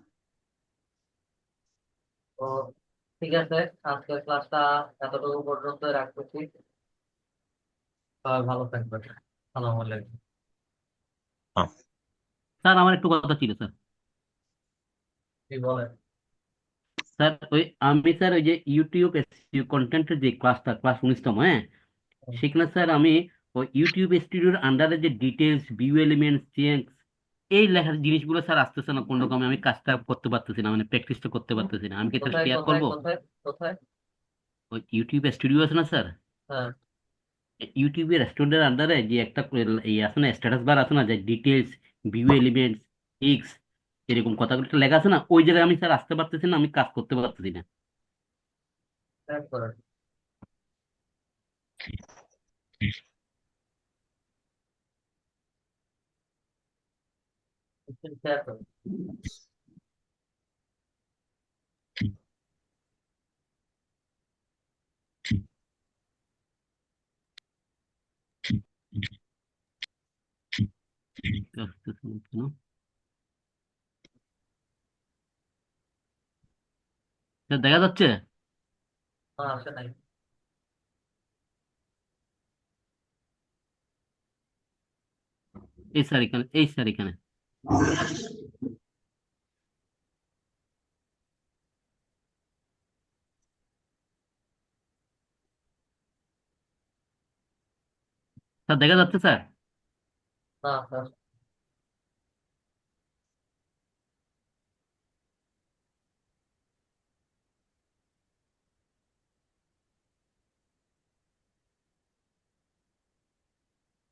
তো ঠিক আছে, আজকের ক্লাসটা এতটুকু পর্যন্ত রাখতেছি। সবাই ভালো থাকবেন। আসসালামু আলাইকুম। হ্যাঁ। স্যার আমার একটু কথা ছিল স্যার। কি বলেন? স্যার ওই আমি স্যার ওই যে ইউটিউব কন্টেন্টের যে ক্লাস 19তম, হ্যাঁ, সেখানে স্যার আমি ওই ইউটিউব স্টুডিওর আন্ডারে যে ডিটেলস, ভিউ এলিমেন্টস, চেঞ্জ, এই লেখার জিনিসগুলো স্যার আসতেছে না কোনো রকম, আমি কাজটা করতে পারতেছি না, মানে প্র্যাকটিসটা করতে পারতেছি না। আমি কি স্যার কোথায় শেয়ার কোথায় করবো? কোথায় কোথায়? ওই ইউটিউব স্টুডিও আছে না স্যার, হ্যাঁ ইউটিউবের রেস্টুরেন্টের আন্ডারে যে একটা এই আছে না, স্ট্যাটাস বার আছে না, যে ডিটেলস, ভিউ এলিমেন্টস, এক্স, এরকম কথাগুলো একটা লেখা আছে না, ওই জায়গায় আমি স্যার আসতে পারতেছি না, আমি কাজ করতে পারতেছি না। অ্যাড করেন, শেয়ার করেন। আসতেছে না কেন? স্যার দেখা যাচ্ছে? না, আসে নাই। এই স্যার এখানে, এই স্যার এখানে। স্যার দেখা যাচ্ছে স্যার? না স্যার।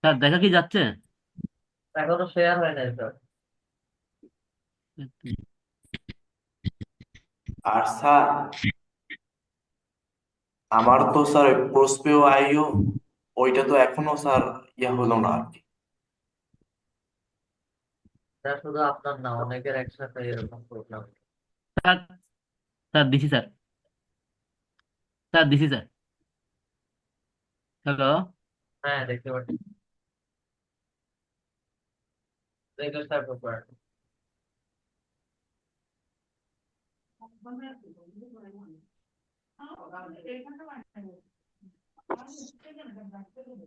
স্যার দেখা কি যাচ্ছে? এখনো শেয়ার হয় নাই স্যার। আর স্যার আমার তো স্যার ওই প্রসপেও আইও, ওইটা তো এখনো স্যার ইয়া হলো না আর কি। স্যার শুধু আপনার না, অনেকের একসাথে এরকম প্রবলেম। স্যার, স্যার দিছি স্যার, স্যার দিছি স্যার। হ্যালো। হ্যাঁ দেখতে পাচ্ছি, দেখবেন স্যার প্রপার।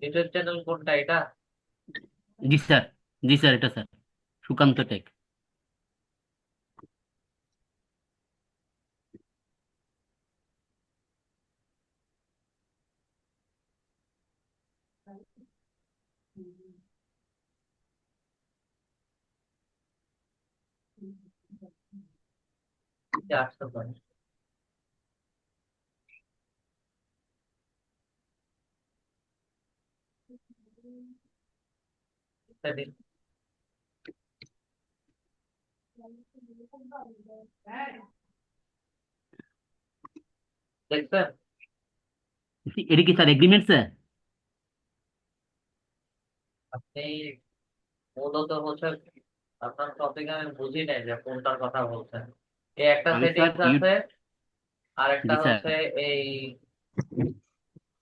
ইউটিউব চ্যানেল কোনটা এটা? জি স্যার, জি স্যার, এটা স্যার সুকান্ত টেক। যে আসতে পারে। সেদিন দেখছেন? এটা কি স্যার এগ্রিমেন্ট স্যার? আপনি মূলত হচ্ছে আপনার টপিক আমি বুঝি নাই যে কোনটার কথা বলছেন। এই একটা আমি স্যার সেটিংস আছে, আর একটা জি স্যার, হচ্ছে এই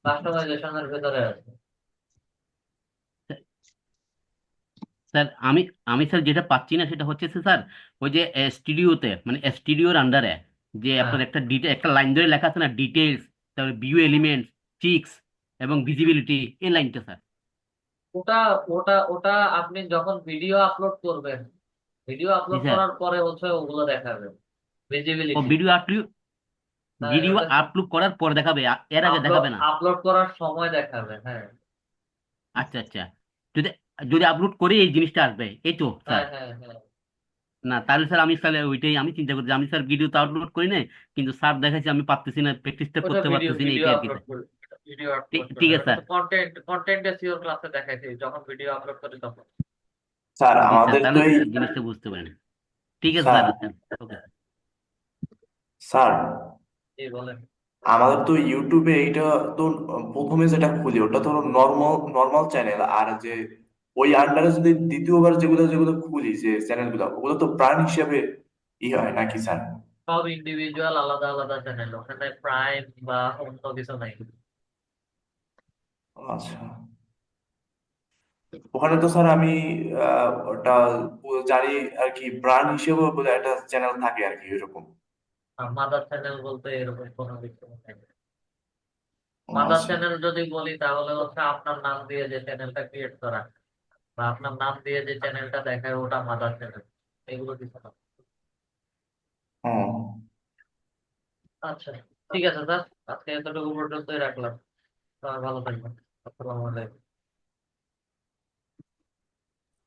কাস্টমাইজেশনের ভিতরে আছে। স্যার আমি স্যার যেটা পাচ্ছি না সেটা হচ্ছে স্যার ওই যে স্টুডিওতে মানে স্টুডিওর আন্ডারে যে হ্যাঁ, আপনার একটা লাইন ধরে লেখা আছে না, ডিটেলস, তারপরে ভিউ এলিমেন্টস, চিক্স এবং ভিজিবিলিটি, এই লাইনটা স্যার। ওটা ওটা ওটা আপনি যখন ভিডিও আপলোড করবেন, ভিডিও জি আপলোড স্যার। করার পরে হচ্ছে ওগুলো দেখাবে, ও ভিজিবিলিটি। ভিডিও আপলোড করার পর দেখাবে, এর আগে আপলোড দেখাবে না? আপলোড করার সময় দেখাবে, হ্যাঁ। আচ্ছা আচ্ছা, যদি যদি আপলোড করে এই জিনিসটা আসবে, এই তো হ্যাঁ, স্যার? হ্যাঁ, হ্যাঁ। না তাহলে স্যার আমি তাহলে ওইটাই আমি চিন্তা করছি, আমি স্যার ভিডিও তো আপলোড করি না, কিন্তু স্যার দেখাচ্ছি আমি পারতেছি না, প্র্যাকটিসটা ওটা করতে ভিডিও পারতেছি না, ভিডিও এটাই আর কি আপলোড স্যার। করে, ভিডিও আপলোড করে ঠিক আছে ওটা স্যার। তো কন্টেন্ট এসইও ক্লাসে দেখাইছি, যখন ভিডিও আপলোড করি তখন। স্যার জি স্যার, আমাদের তো তাহলে এই জিনিসটা বুঝতে পারেন। ঠিক আছে স্যার স্যার, আচ্ছা, ওকে। স্যার এই বলেন। আমাদের তো ইউটিউবে এইটা তো প্রথমে যেটা খুলি ওটা তো নর্মাল নর্মাল চ্যানেল, আর যে ওই আন্ডারে যদি দ্বিতীয়বার যেগুলো যেগুলো খুলি যে চ্যানেলগুলো ওগুলো তো ব্র্যান্ড হিসেবে হয় নাকি স্যার? সব ইন্ডিভিজুয়াল আলাদা আলাদা চ্যানেল, ওখানে প্রাইম বা অন্য কিছু নাই। আচ্ছা, ওখানে তো স্যার আমি ওটা জানি আর কি, ব্র্যান্ড হিসেবে বোধহয় একটা চ্যানেল থাকে আর কি এরকম। মাদার চ্যানেল বলতে এরকম কোনো কিছু নাই। মাদার আচ্ছা। চ্যানেল যদি বলি তাহলে হচ্ছে আপনার নাম দিয়ে যে চ্যানেলটা ক্রিয়েট করা, বা আপনার নাম দিয়ে যে চ্যানেলটা দেখায় ওটা মাদার চ্যানেল, এগুলো কিছু না। হুম। আচ্ছা, ঠিক আছে স্যার, আজকে এতটুকু পর্যন্তই রাখলাম। সবাই ভালো থাকবেন। আসসালামু আলাইকুম।